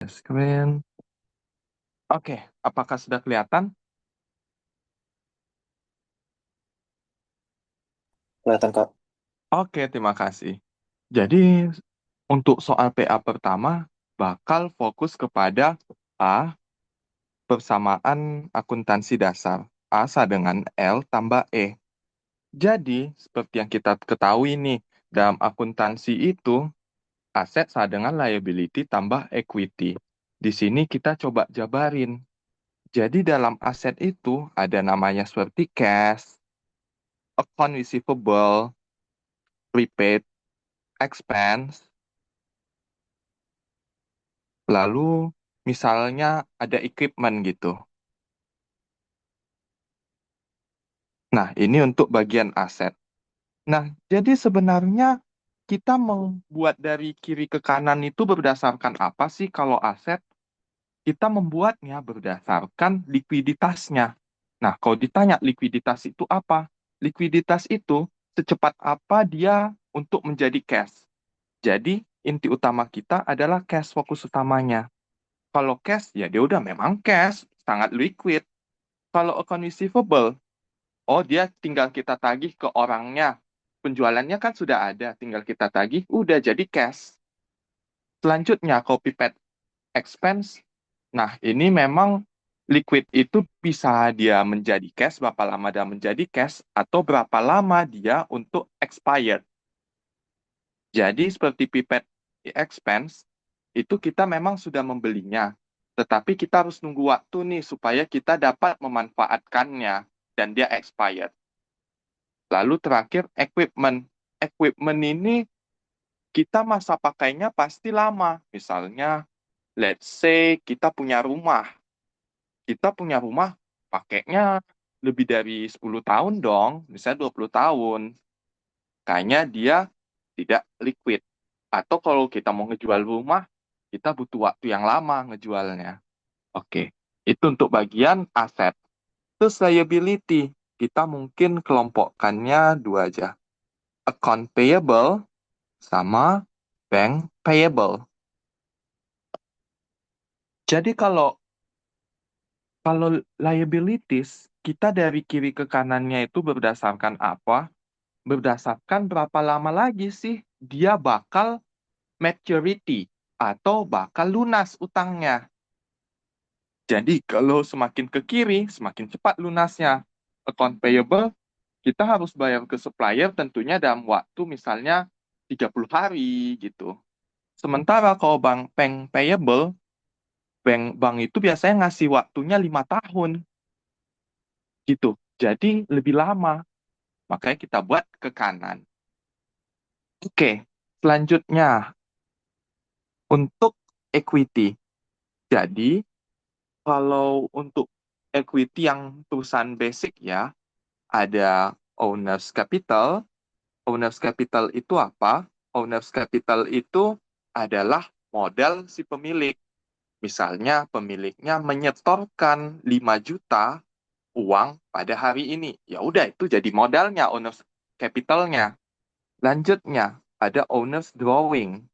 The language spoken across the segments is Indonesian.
Share screen. Oke, apakah sudah kelihatan? Kelihatan, Kak. Oke, terima kasih. Jadi, untuk soal PA pertama, bakal fokus kepada A, persamaan akuntansi dasar. A sama dengan L tambah E. Jadi, seperti yang kita ketahui nih, dalam akuntansi itu, aset sama dengan liability tambah equity. Di sini kita coba jabarin. Jadi dalam aset itu ada namanya seperti cash, account receivable, prepaid, expense, lalu misalnya ada equipment gitu. Nah, ini untuk bagian aset. Nah, jadi sebenarnya kita membuat dari kiri ke kanan itu berdasarkan apa sih kalau aset? Kita membuatnya berdasarkan likuiditasnya. Nah, kalau ditanya likuiditas itu apa? Likuiditas itu secepat apa dia untuk menjadi cash. Jadi, inti utama kita adalah cash fokus utamanya. Kalau cash, ya dia udah memang cash, sangat liquid. Kalau account receivable, oh dia tinggal kita tagih ke orangnya. Penjualannya kan sudah ada, tinggal kita tagih, udah jadi cash. Selanjutnya, copy pad expense. Nah, ini memang liquid itu bisa dia menjadi cash, berapa lama dia menjadi cash, atau berapa lama dia untuk expired. Jadi seperti pipet expense, itu kita memang sudah membelinya. Tetapi kita harus nunggu waktu nih supaya kita dapat memanfaatkannya dan dia expired. Lalu terakhir equipment. Equipment ini kita masa pakainya pasti lama. Misalnya, let's say kita punya rumah. Kita punya rumah pakainya lebih dari 10 tahun dong, misalnya 20 tahun. Kayaknya dia tidak liquid. Atau kalau kita mau ngejual rumah, kita butuh waktu yang lama ngejualnya. Oke, itu untuk bagian aset. Terus liability, kita mungkin kelompokkannya dua aja. Account payable sama bank payable. Jadi kalau liabilities, kita dari kiri ke kanannya itu berdasarkan apa? Berdasarkan berapa lama lagi sih dia bakal maturity atau bakal lunas utangnya. Jadi kalau semakin ke kiri, semakin cepat lunasnya. Account payable, kita harus bayar ke supplier tentunya dalam waktu misalnya 30 hari gitu. Sementara kalau bank payable, bank itu biasanya ngasih waktunya 5 tahun gitu. Jadi lebih lama. Makanya kita buat ke kanan. Oke, selanjutnya untuk equity. Jadi kalau untuk equity yang perusahaan basic ya, ada owner's capital. Owner's capital itu apa? Owner's capital itu adalah modal si pemilik. Misalnya pemiliknya menyetorkan 5 juta uang pada hari ini. Ya udah itu jadi modalnya owner's capitalnya. Lanjutnya ada owner's drawing.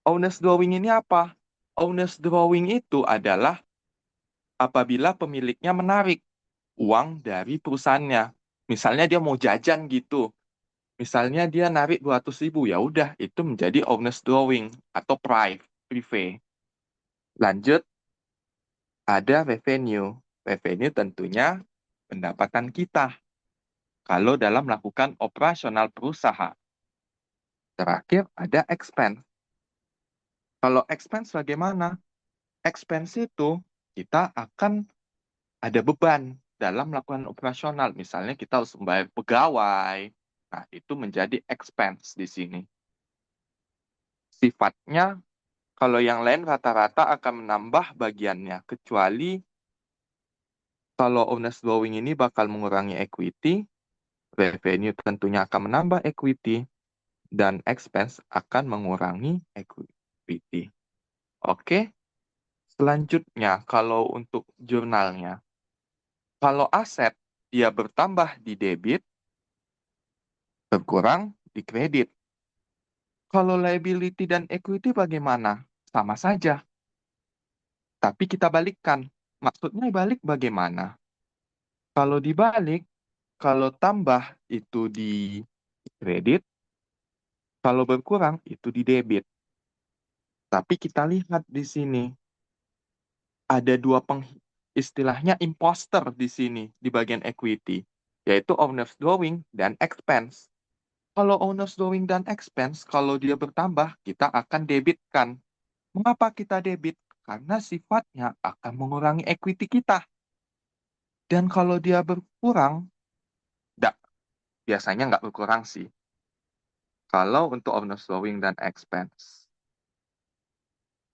Owner's drawing ini apa? Owner's drawing itu adalah apabila pemiliknya menarik uang dari perusahaannya. Misalnya dia mau jajan gitu. Misalnya dia narik 200.000, ya udah itu menjadi owner's drawing atau prive. Lanjut, ada revenue. Revenue tentunya pendapatan kita kalau dalam melakukan operasional perusahaan. Terakhir ada expense. Kalau expense bagaimana? Expense itu kita akan ada beban dalam melakukan operasional. Misalnya kita harus membayar pegawai. Nah, itu menjadi expense di sini. Sifatnya, kalau yang lain rata-rata akan menambah bagiannya. Kecuali kalau owner's drawing ini bakal mengurangi equity, revenue tentunya akan menambah equity, dan expense akan mengurangi equity. Oke, selanjutnya kalau untuk jurnalnya. Kalau aset dia bertambah di debit, berkurang di kredit. Kalau liability dan equity bagaimana? Sama saja. Tapi kita balikkan. Maksudnya balik bagaimana? Kalau dibalik, kalau tambah itu di kredit, kalau berkurang itu di debit. Tapi kita lihat di sini, ada dua istilahnya imposter di sini, di bagian equity, yaitu owner's drawing dan expense. Kalau owner's drawing dan expense, kalau dia bertambah, kita akan debitkan. Mengapa kita debit? Karena sifatnya akan mengurangi equity kita. Dan kalau dia berkurang, enggak, biasanya nggak berkurang sih. Kalau untuk owner's drawing dan expense.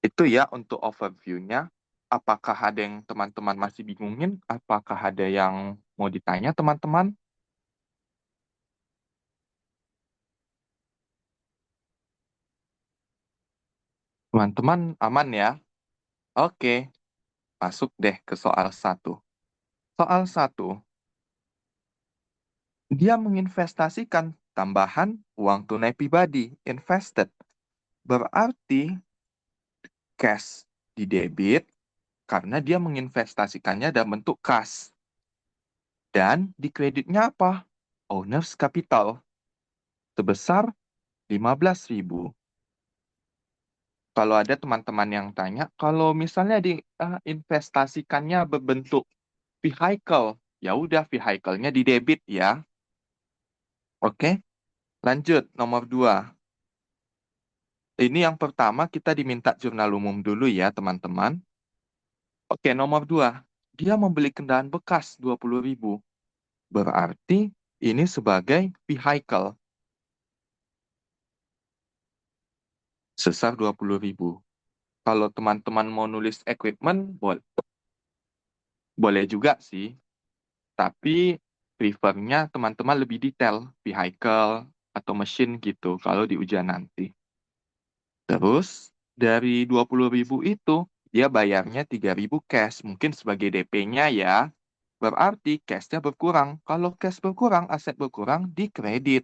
Itu ya untuk overview-nya. Apakah ada yang teman-teman masih bingungin? Apakah ada yang mau ditanya teman-teman? Teman-teman aman ya? Oke, masuk deh ke soal satu. Soal satu, dia menginvestasikan tambahan uang tunai pribadi, invested. Berarti cash di debit karena dia menginvestasikannya dalam bentuk kas. Dan di kreditnya apa? Owner's capital sebesar 15.000. Kalau ada teman-teman yang tanya, kalau misalnya diinvestasikannya berbentuk vehicle, ya udah vehicle-nya di debit ya. Oke, lanjut nomor 2. Ini yang pertama kita diminta jurnal umum dulu ya teman-teman. Oke, nomor 2. Dia membeli kendaraan bekas 20.000. Berarti ini sebagai vehicle sebesar 20.000. Kalau teman-teman mau nulis equipment, boleh juga sih. Tapi prefernya teman-teman lebih detail, vehicle atau mesin gitu kalau di ujian nanti. Terus dari 20.000 itu, dia bayarnya 3.000 cash, mungkin sebagai DP-nya ya. Berarti cash-nya berkurang. Kalau cash berkurang, aset berkurang di kredit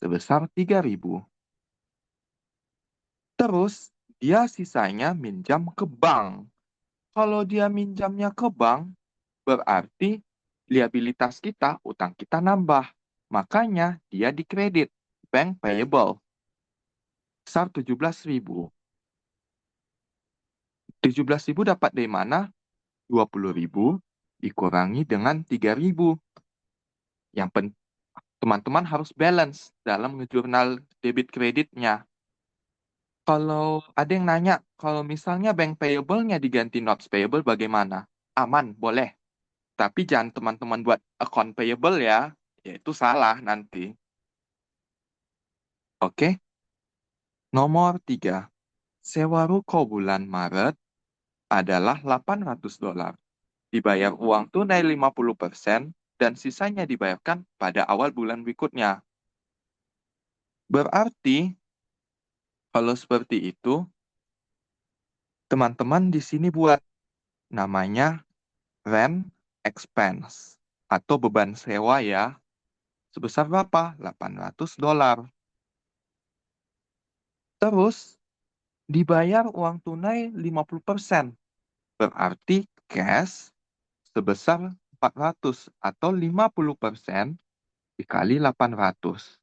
sebesar 3.000. Terus dia sisanya minjam ke bank. Kalau dia minjamnya ke bank, berarti liabilitas kita, utang kita nambah. Makanya dia dikredit, bank payable, besar 17.000. 17.000 dapat dari mana? 20.000 dikurangi dengan 3.000. Yang teman-teman harus balance dalam ngejurnal debit kreditnya. Kalau ada yang nanya, kalau misalnya bank payable-nya diganti notes payable bagaimana? Aman, boleh. Tapi jangan teman-teman buat account payable ya, yaitu salah nanti. Oke, nomor 3. Sewa ruko bulan Maret adalah $800. Dibayar uang tunai 50% dan sisanya dibayarkan pada awal bulan berikutnya. Berarti, kalau seperti itu, teman-teman di sini buat namanya rent expense atau beban sewa ya. Sebesar berapa? $800. Terus, dibayar uang tunai 50%. Berarti cash sebesar 400 atau 50% dikali 800.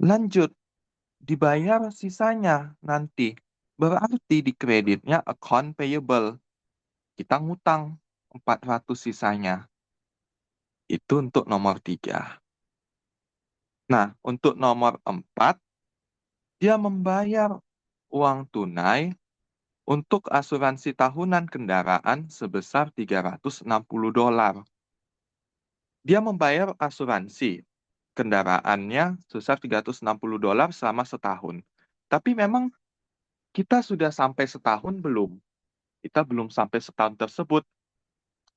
Lanjut, dibayar sisanya nanti. Berarti di kreditnya account payable. Kita ngutang 400 sisanya. Itu untuk nomor 3. Nah, untuk nomor 4, dia membayar uang tunai untuk asuransi tahunan kendaraan sebesar $360. Dia membayar asuransi kendaraannya sebesar $360 selama setahun. Tapi memang kita sudah sampai setahun belum? Kita belum sampai setahun tersebut.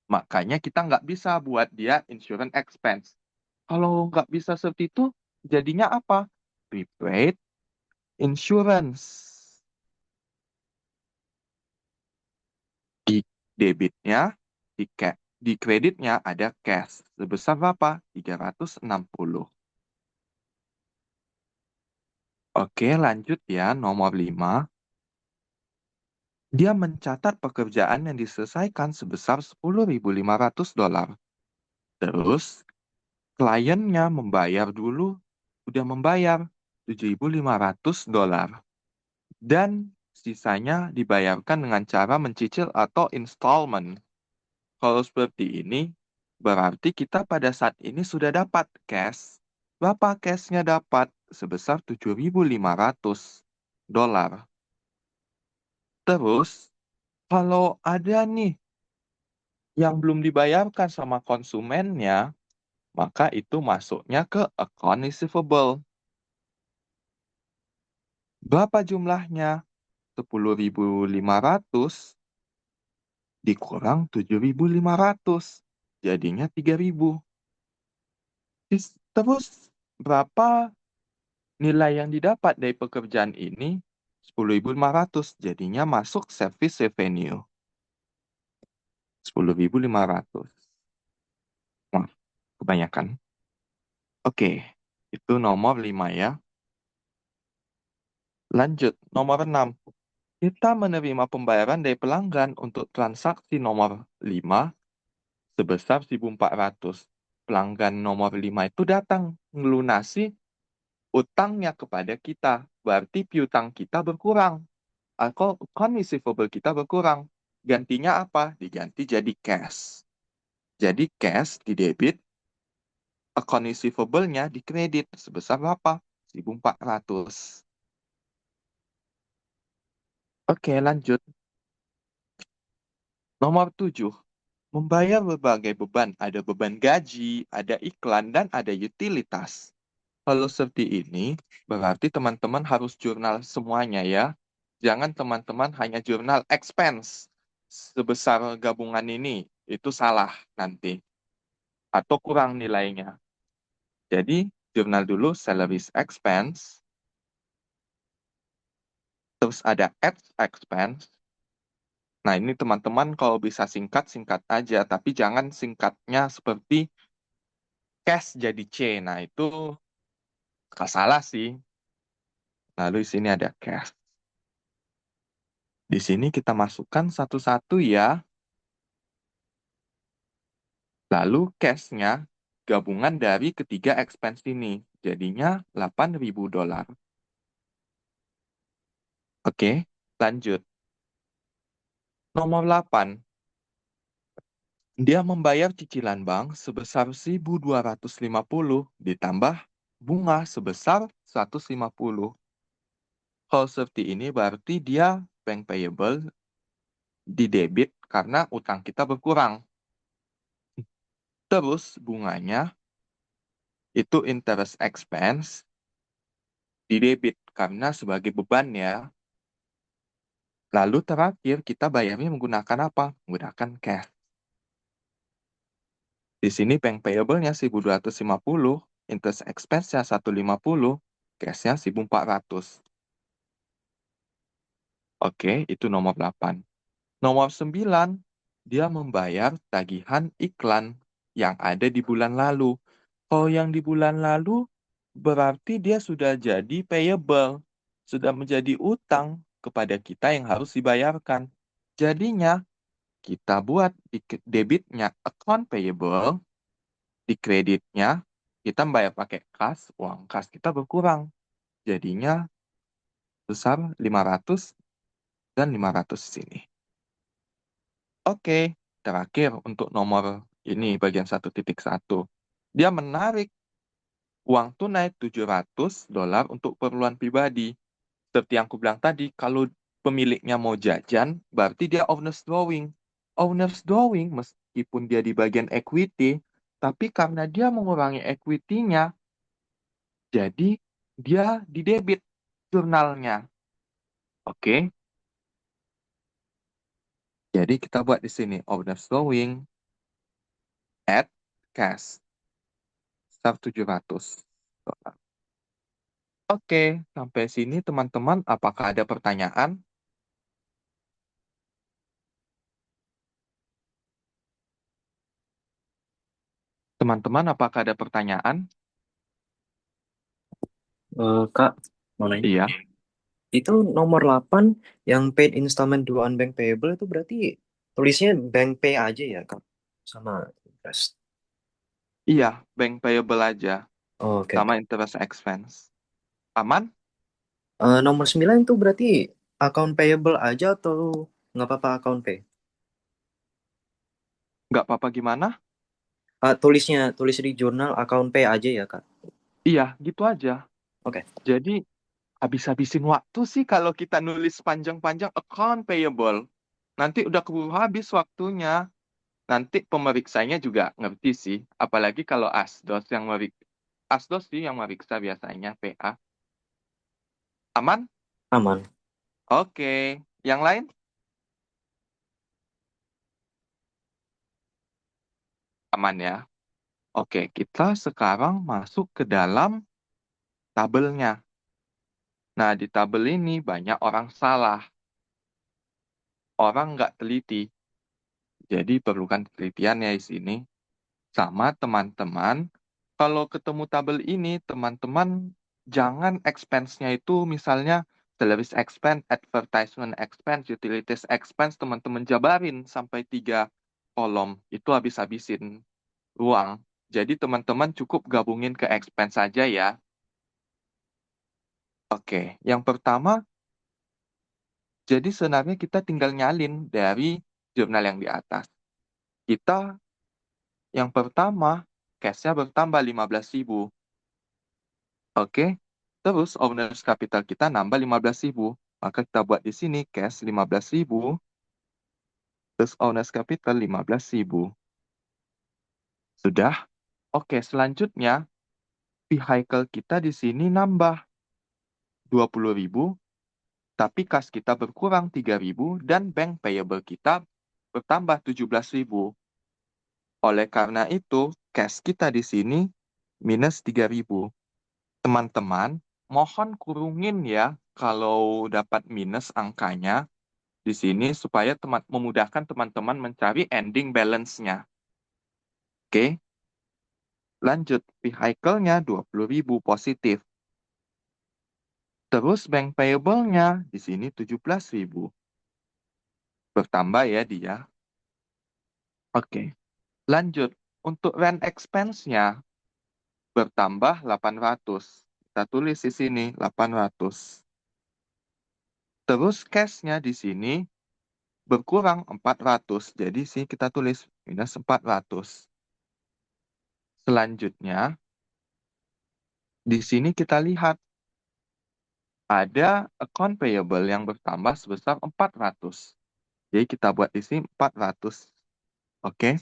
Makanya kita nggak bisa buat dia insurance expense. Kalau nggak bisa seperti itu, jadinya apa? Prepaid insurance. Di debitnya, di kreditnya ada cash. Sebesar berapa? 360. Oke, lanjut ya, nomor 5. Dia mencatat pekerjaan yang diselesaikan sebesar $10.500. Terus, kliennya membayar dulu, udah membayar $7.500. Dan sisanya dibayarkan dengan cara mencicil atau installment. Kalau seperti ini, berarti kita pada saat ini sudah dapat cash. Berapa cashnya dapat? Sebesar $7.500. Terus, kalau ada nih yang belum dibayarkan sama konsumennya, maka itu masuknya ke account receivable. Berapa jumlahnya? 10.500 dikurang 7.500. Jadinya 3.000. Terus berapa nilai yang didapat dari pekerjaan ini? 10.500. Jadinya masuk service revenue. 10.500. Wah, kebanyakan. Oke, itu nomor 5 ya. Lanjut, nomor 6. Kita menerima pembayaran dari pelanggan untuk transaksi nomor 5 sebesar 1.400. Pelanggan nomor 5 itu datang melunasi utangnya kepada kita. Berarti piutang kita berkurang. Atau account receivable kita berkurang. Gantinya apa? Diganti jadi cash. Jadi cash di debit, account receivable-nya di kredit sebesar berapa? 1.400. Oke, lanjut. Nomor 7. Membayar berbagai beban. Ada beban gaji, ada iklan, dan ada utilitas. Kalau seperti ini, berarti teman-teman harus jurnal semuanya ya. Jangan teman-teman hanya jurnal expense sebesar gabungan ini. Itu salah nanti. Atau kurang nilainya. Jadi, jurnal dulu salaries expense. Terus ada ads expense. Nah, ini teman-teman kalau bisa singkat aja. Tapi jangan singkatnya seperti cash jadi C. Nah, itu gak salah sih. Lalu di sini ada cash. Di sini kita masukkan satu-satu ya. Lalu cash-nya gabungan dari ketiga expense ini. Jadinya $8.000. Oke, lanjut. Nomor 8. Dia membayar cicilan bank sebesar 1.250 ditambah bunga sebesar 150. Kalau seperti ini berarti dia bank payable di debit karena utang kita berkurang. Terus bunganya itu interest expense di debit karena sebagai beban ya. Lalu terakhir kita bayarnya menggunakan apa? Menggunakan cash. Di sini bank payable-nya 1.250, interest expense-nya 150, cash-nya 1.400. Oke, itu nomor 8. Nomor 9, dia membayar tagihan iklan yang ada di bulan lalu. Kalau yang di bulan lalu, berarti dia sudah jadi payable, sudah menjadi utang kepada kita yang harus dibayarkan. Jadinya, kita buat di debitnya account payable, di kreditnya kita bayar pakai kas, uang kas kita berkurang. Jadinya besar 500 dan 500 sini. Oke, terakhir untuk nomor ini bagian 1.1. Dia menarik uang tunai $700 untuk keperluan pribadi. Seperti yang aku bilang tadi, kalau pemiliknya mau jajan, berarti dia owner's drawing. Owner's drawing, meskipun dia di bagian equity, tapi karena dia mengurangi equity-nya, jadi dia di debit jurnalnya. Oke, jadi kita buat di sini, owner's drawing, add cash, start 700. Oke, sampai sini teman-teman, apakah ada pertanyaan? Teman-teman, apakah ada pertanyaan? Kak, mau nanya? Iya. Itu nomor 8 yang paid installment due on bank payable itu berarti tulisnya bank pay aja ya, Kak? Sama interest. Iya, bank payable aja, Oh, oke, sama oke. interest expense. Aman? Nomor 9 itu berarti account payable aja atau nggak apa-apa account pay? Nggak apa-apa gimana? Tulis di jurnal account pay aja ya, Kak? Iya, gitu aja. Oke. Jadi, habis-habisin waktu sih kalau kita nulis panjang-panjang account payable. Nanti udah keburu habis waktunya. Nanti pemeriksanya juga ngerti sih. Apalagi kalau Asdos sih yang meriksa biasanya, PA. Aman? Aman. Oke. Yang lain? Aman ya. Oke, kita sekarang masuk ke dalam tabelnya. Nah, di tabel ini banyak orang salah. Orang nggak teliti. Jadi perlukan ketelitian ya di sini. Sama teman-teman, kalau ketemu tabel ini, teman-teman jangan expense-nya itu misalnya salaries expense, advertisement expense, utilities expense, teman-teman jabarin sampai 3 kolom. Itu habis-habisin ruang. Jadi teman-teman cukup gabungin ke expense saja ya. Oke, yang pertama, jadi sebenarnya kita tinggal nyalin dari jurnal yang di atas. Kita yang pertama, cash-nya bertambah 15.000. Oke, terus owner's capital kita nambah 15.000. Maka kita buat di sini cash 15.000, terus owner's capital 15.000. Sudah? Oke, selanjutnya vehicle kita di sini nambah 20.000, tapi kas kita berkurang 3.000 dan bank payable kita bertambah 17.000. Oleh karena itu, cash kita di sini minus 3.000. Teman-teman, mohon kurungin ya kalau dapat minus angkanya di sini supaya memudahkan teman-teman mencari ending balance-nya. Oke, lanjut. Vehicle-nya 20.000 positif. Terus bank payable-nya di sini 17.000. Bertambah ya dia. Oke, lanjut. Untuk rent expense-nya bertambah 800. Kita tulis di sini 800. Terus cash-nya di sini berkurang 400. Jadi sini kita tulis minus 400. Selanjutnya, di sini kita lihat ada account payable yang bertambah sebesar 400. Jadi kita buat di sini 400. Oke,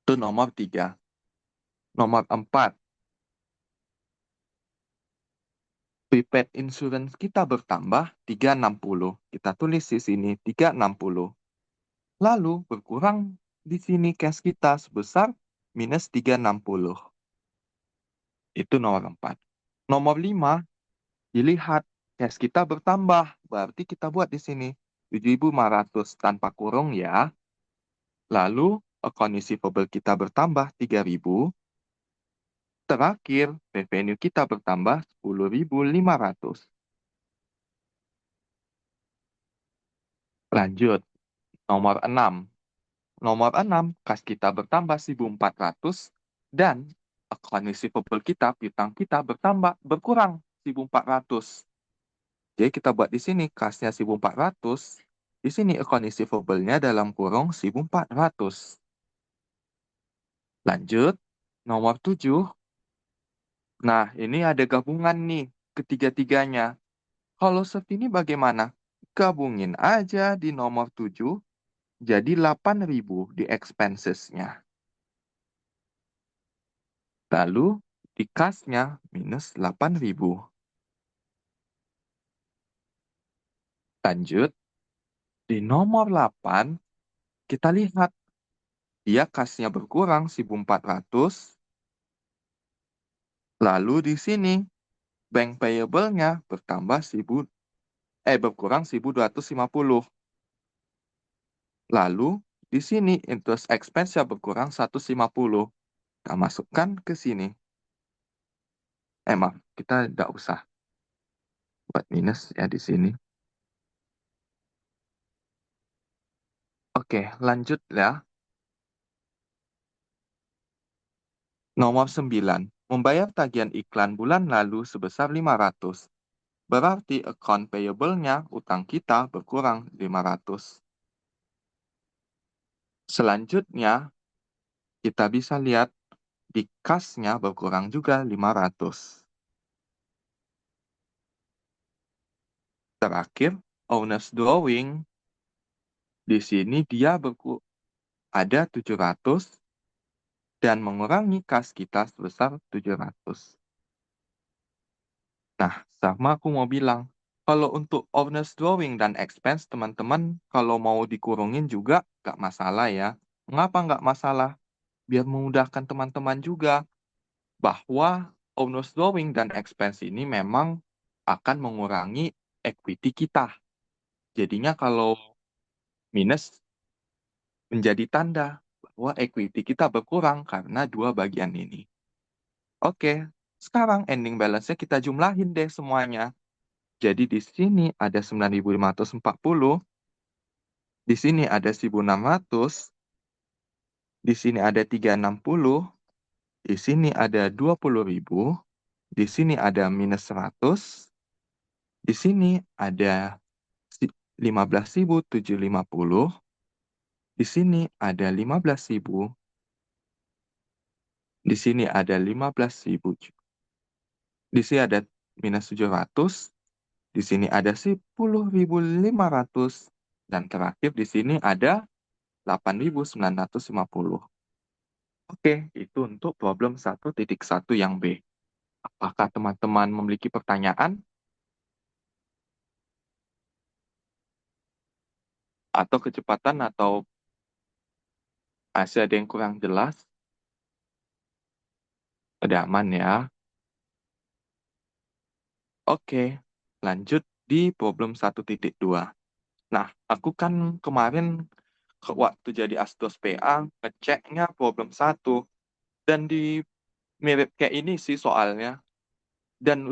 itu nomor 3. Nomor 4, prepaid insurance kita bertambah 360. Kita tulis di sini 360. Lalu berkurang di sini cash kita sebesar minus 360. Itu nomor 4. Nomor 5, dilihat cash kita bertambah. Berarti kita buat di sini 7.500 tanpa kurung ya. Lalu account receivable kita bertambah 3.000. Terakhir, revenue kita bertambah 10.500. Lanjut, nomor 6. Nomor 6, kas kita bertambah 1.400 dan account receivable kita, piutang kita berkurang 1.400. Jadi kita buat di sini kasnya 1.400, di sini account receivable-nya dalam kurung 1.400. Lanjut, nomor 7. Nah, ini ada gabungan nih ketiga-tiganya. Kalau seperti ini bagaimana? Gabungin aja di nomor 7 jadi 8.000 di expenses-nya. Lalu di kas-nya minus 8.000. Lanjut, di nomor 8 kita lihat dia kas-nya berkurang 1.400. Lalu di sini bank payable-nya berkurang 1.250. Lalu di sini interest expense-nya berkurang 150. Kita masukkan ke sini. Maaf, kita tidak usah. dapat minus ya di sini. Oke, lanjut ya. Nomor 9. Membayar tagihan iklan bulan lalu sebesar 500. Berarti account payable-nya utang kita berkurang 500. Selanjutnya, kita bisa lihat di kas-nya berkurang juga 500. Terakhir, owner's drawing. Di sini dia ada 700 dan mengurangi kas kita sebesar 700. Nah, sama aku mau bilang, kalau untuk owner's drawing dan expense, teman-teman kalau mau dikurungin juga nggak masalah ya. Mengapa nggak masalah? Biar memudahkan teman-teman juga bahwa owner's drawing dan expense ini memang akan mengurangi equity kita. Jadinya kalau minus menjadi tanda bahwa equity kita berkurang karena dua bagian ini. Oke, sekarang ending balance-nya kita jumlahin deh semuanya. Jadi di sini ada 9.540, di sini ada 1.600, di sini ada 360, di sini ada 20.000, di sini ada minus 100, di sini ada 15.750, di sini ada 15.000, di sini ada 15.000, di sini ada minus 700, di sini ada 10.500, dan terakhir di sini ada 8.950. Oke, itu untuk problem 1.1 yang B. Apakah teman-teman memiliki pertanyaan? Atau kecepatan atau masih ada yang kurang jelas? Udah aman ya? Oke, lanjut di problem 1.2. Nah, aku kan kemarin waktu jadi Astos PA ngeceknya problem 1 dan di mirip kayak ini sih soalnya. Dan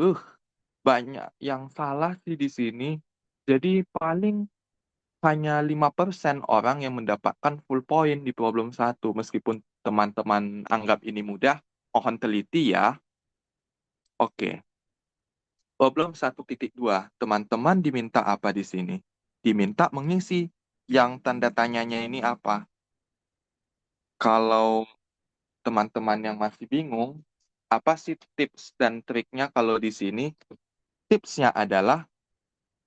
banyak yang salah sih di sini. Jadi paling hanya 5% orang yang mendapatkan full point di problem 1. Meskipun teman-teman anggap ini mudah, mohon teliti ya. Oke, problem 1.2. Teman-teman diminta apa di sini? Diminta mengisi yang tanda tanyanya ini apa. Kalau teman-teman yang masih bingung, apa sih tips dan triknya kalau di sini? Tipsnya adalah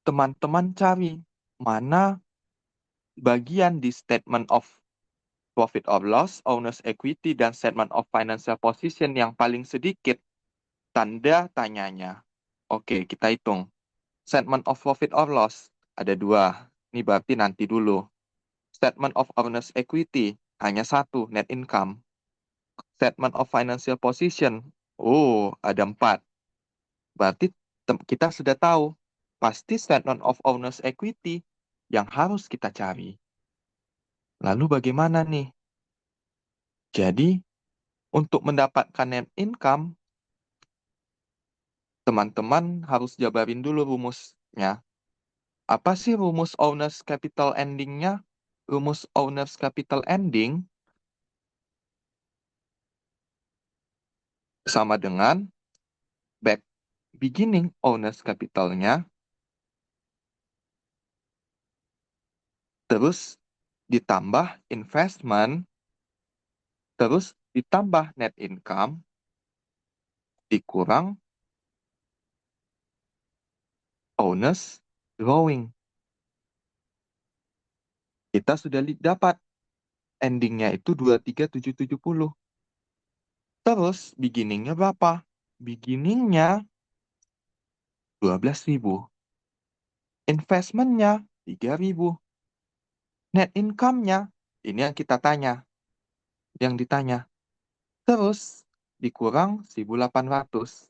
teman-teman cari mana bagian di statement of profit or loss, owner's equity, dan statement of financial position yang paling sedikit tanda tanyanya. Oke, kita hitung. Statement of profit or loss ada dua. Ini berarti nanti dulu. Statement of owner's equity hanya satu, net income. Statement of financial position, ada 4. Berarti kita sudah tahu pasti statement of owner's equity yang harus kita cari. Lalu bagaimana nih? Jadi, untuk mendapatkan net income, teman-teman harus jabarin dulu rumusnya. Apa sih rumus owner's capital ending-nya? Rumus owner's capital ending sama dengan back beginning owner's capital-nya, terus ditambah investment, terus ditambah net income, dikurang owner's drawing. Kita sudah dapat endingnya itu 23.770. Terus beginningnya berapa? Beginningnya 12.000. Investmentnya 3.000. Net income-nya, ini yang kita tanya, yang ditanya. Terus dikurang 1.800.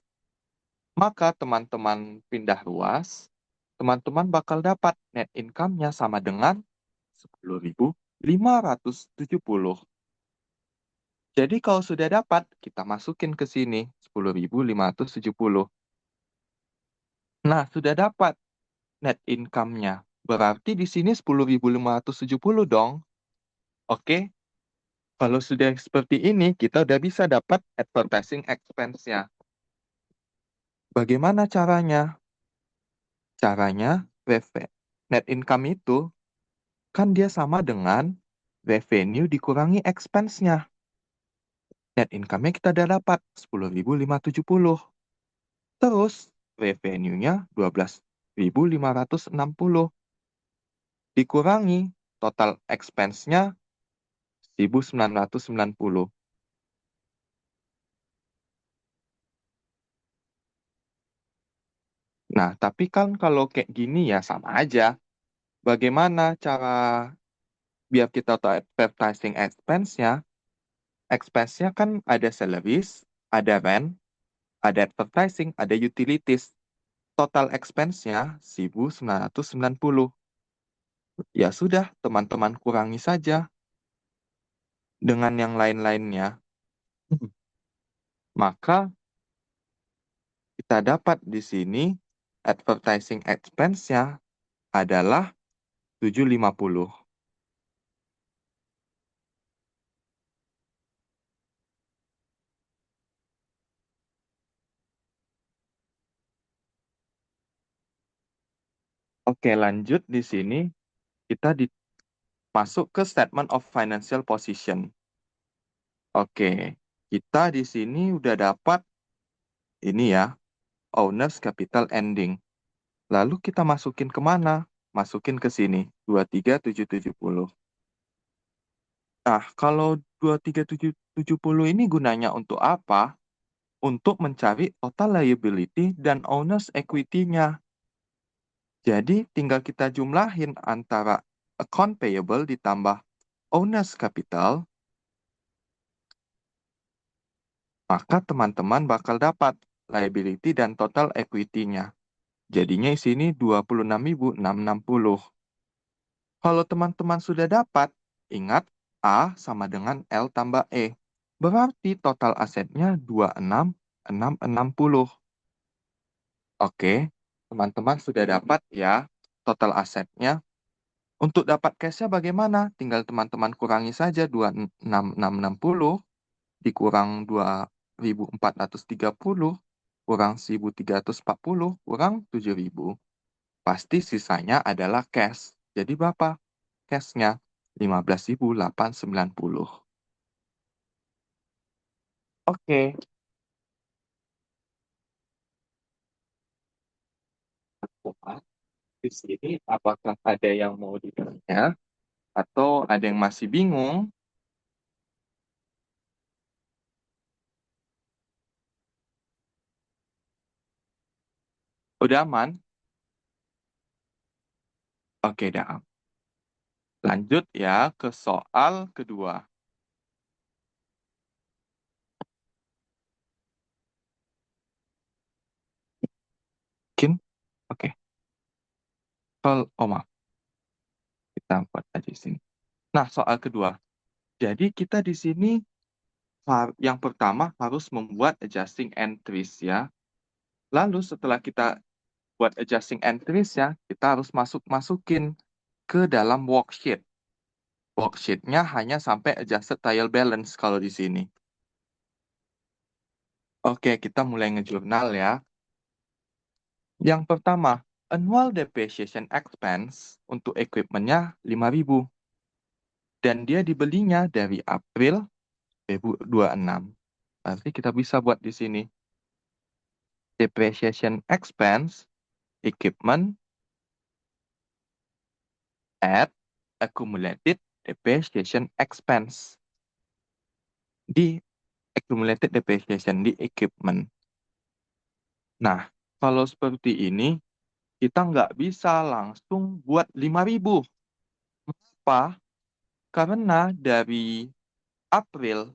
Maka teman-teman pindah ruas, teman-teman bakal dapat net income-nya sama dengan 10.570. Jadi kalau sudah dapat, kita masukin ke sini 10.570. Nah, sudah dapat net income-nya. Berarti di sini 10.570 dong. Oke, kalau sudah seperti ini, kita udah bisa dapat advertising expense-nya. Bagaimana caranya? Caranya, net income itu kan dia sama dengan revenue dikurangi expense-nya. Net income-nya kita udah dapat 10.570. Terus, revenue-nya 12.560. Dikurangi total expense-nya 1.990. Nah, tapi kan kalau kayak gini ya sama aja. Bagaimana cara biar kita tahu advertising expense-nya? Expense-nya kan ada salaries, ada rent, ada advertising, ada utilities. Total expense-nya 1.990. Ya sudah, teman-teman kurangi saja dengan yang lain-lainnya. Maka kita dapat di sini advertising expense-nya adalah 750. Oke, lanjut di sini kita masuk ke statement of financial position. Oke, kita di sini udah dapat ini ya, owner's capital ending. Lalu kita masukin kemana? Masukin ke sini, 23770. Nah, kalau 23770 ini gunanya untuk apa? Untuk mencari total liability dan owner's equity-nya. Jadi, tinggal kita jumlahin antara account payable ditambah owner's capital, maka teman-teman bakal dapat liability dan total equity-nya. Jadinya di sini 26.660. Kalau teman-teman sudah dapat, ingat A sama dengan L tambah E. Berarti total asetnya 26.660. Oke, teman-teman sudah dapat ya total asetnya. Untuk dapat cash-nya bagaimana? Tinggal teman-teman kurangi saja 26.660 dikurang 2.430 kurang 1.340 kurang 7.000. Pasti sisanya adalah cash. Jadi berapa cash-nya? 15.890. Oke. Di sini apakah ada yang mau ditanya atau ada yang masih bingung? Udah aman? Oke, dah. Lanjut ya ke soal kedua. Mungkin? Oke. Maaf. Kita buat aja di sini. Nah, soal kedua. Jadi kita di sini yang pertama harus membuat adjusting entries ya. Lalu setelah kita buat adjusting entries ya, kita harus masukin ke dalam worksheet. Worksheet-nya hanya sampai adjusted trial balance kalau di sini. Oke, kita mulai ngejurnal ya. Yang pertama, annual depreciation expense untuk equipment-nya 5.000. Dan dia dibelinya dari April 2026. Berarti kita bisa buat di sini. Depreciation expense, equipment, add, accumulated depreciation expense. Di accumulated depreciation, di equipment. Nah, kalau seperti ini, kita nggak bisa langsung buat 5.000. Kenapa? Karena dari April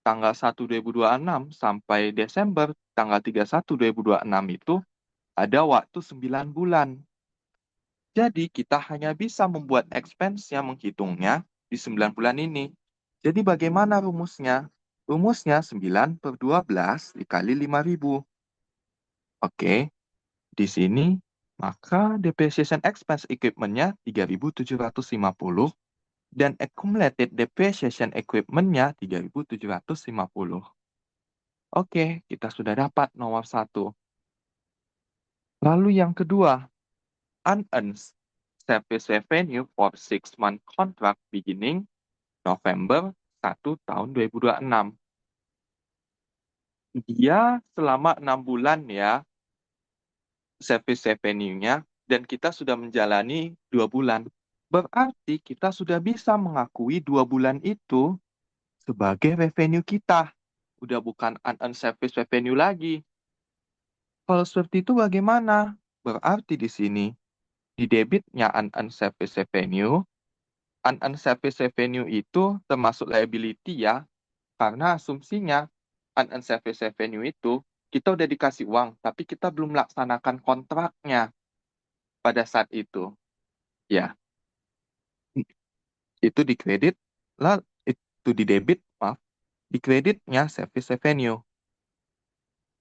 tanggal 1 2026 sampai Desember tanggal 31 2026 itu ada waktu 9 bulan. Jadi kita hanya bisa membuat expense yang menghitungnya di 9 bulan ini. Jadi bagaimana rumusnya? Rumusnya 9 per 12 dikali 5.000. Oke, Di sini, maka depreciation expense equipment-nya 3.750 dan accumulated depreciation equipment-nya 3.750. Oke, kita sudah dapat nomor 1. Lalu yang kedua, unearned service revenue for 6-month contract beginning November 1 tahun 2026. Dia selama 6 bulan ya, service revenue-nya, dan kita sudah menjalani 2 bulan. Berarti kita sudah bisa mengakui 2 bulan itu sebagai revenue kita. Udah bukan unearned service revenue lagi. Kalau seperti itu bagaimana? Berarti di sini, di debitnya unearned service revenue itu termasuk liability ya, karena asumsinya unearned service revenue itu kita udah dikasih uang, tapi kita belum melaksanakan kontraknya pada saat itu. Ya, itu di kredit, lah itu di debit, maaf, di kreditnya service revenue.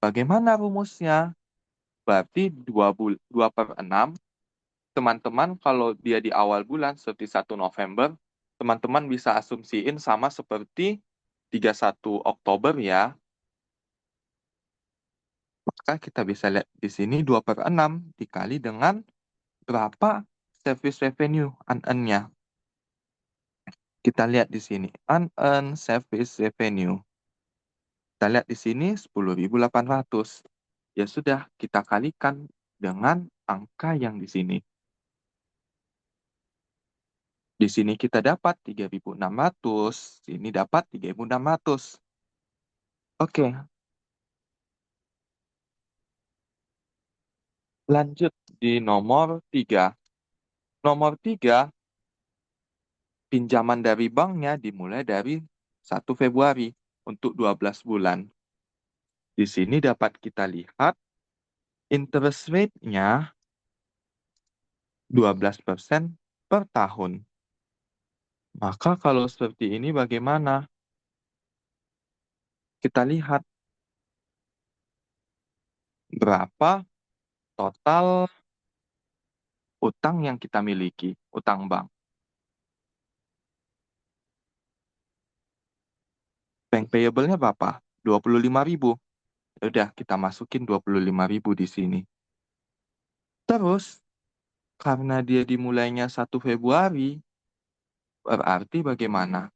Bagaimana rumusnya? Berarti 2/6, teman-teman kalau dia di awal bulan seperti 1 November, teman-teman bisa asumsiin sama seperti 31 Oktober ya. Maka kita bisa lihat di sini 2/6 dikali dengan berapa service revenue unearned-nya. Kita lihat di sini, unearned service revenue. Kita lihat di sini 10.800. Ya sudah, kita kalikan dengan angka yang di sini. Di sini kita dapat 3.600, sini dapat 3.600. Oke, lanjut di nomor 3. Nomor 3, pinjaman dari banknya dimulai dari 1 Februari untuk 12 bulan. Di sini dapat kita lihat interest rate-nya 12% per tahun. Maka kalau seperti ini bagaimana? Kita lihat berapa total utang yang kita miliki, utang bank. Bank payable-nya berapa? 25.000. Udah, kita masukin 25.000 di sini. Terus, karena dia dimulainya 1 Februari, berarti bagaimana?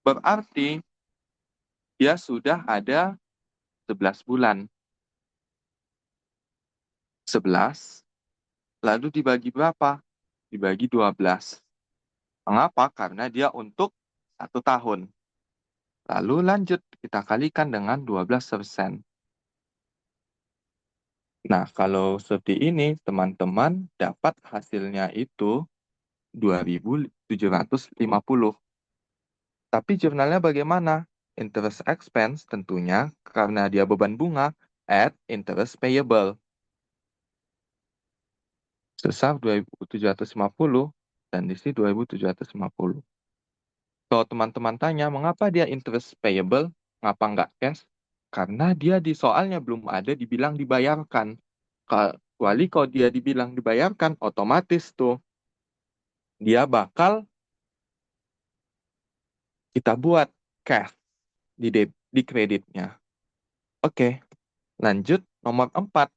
Berarti dia sudah ada 11 bulan. 11, lalu dibagi berapa? Dibagi 12. Mengapa? Karena dia untuk 1 tahun. Lalu lanjut, kita kalikan dengan 12%. Nah, kalau seperti ini, teman-teman dapat hasilnya itu 2.750. Tapi jurnalnya bagaimana? Interest expense tentunya karena dia beban bunga at interest payable. Sebesar 2.750 dan di sini 2.750. Kalau teman-teman tanya, mengapa dia interest payable? Ngapa nggak cash? Karena dia di soalnya belum ada dibilang dibayarkan. Kecuali kalau dia dibilang dibayarkan, otomatis tuh dia bakal kita buat cash di kreditnya. Oke, lanjut nomor 4.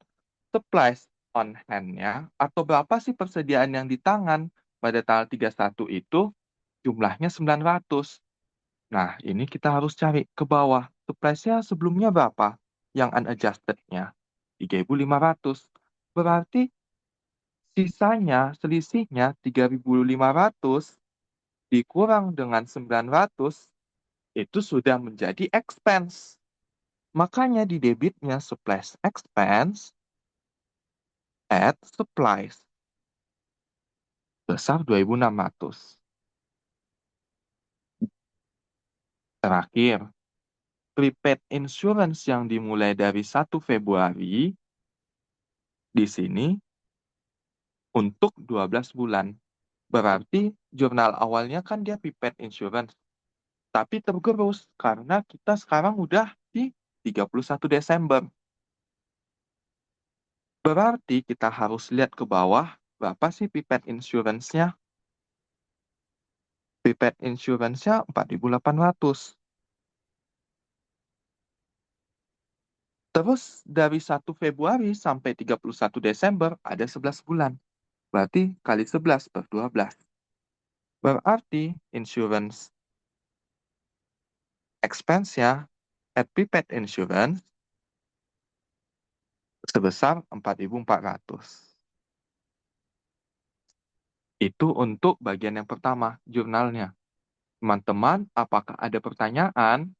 Supplies on hand-nya atau berapa sih persediaan yang di tangan pada tanggal 31 itu jumlahnya 900. Nah, ini kita harus cari ke bawah. Supplies-nya sebelumnya berapa? Yang unadjusted-nya 3.500. Berarti sisanya, selisihnya 3.500 dikurang dengan 900 itu sudah menjadi expense. Makanya di debitnya supplies expense at supplies besar 2.600. Terakhir, prepaid insurance yang dimulai dari 1 Februari di sini untuk 12 bulan. Berarti jurnal awalnya kan dia prepaid insurance. Tapi tergerus karena kita sekarang udah di 31 Desember. Berarti kita harus lihat ke bawah, berapa sih prepaid insurance-nya? Prepaid insurance-nya 4.800. Terus dari 1 Februari sampai 31 Desember ada 11 bulan. Berarti kali 11 per 12. Berarti insurance expense-nya at prepaid insurance sebesar 4.400. Itu untuk bagian yang pertama, jurnalnya. Teman-teman, apakah ada pertanyaan?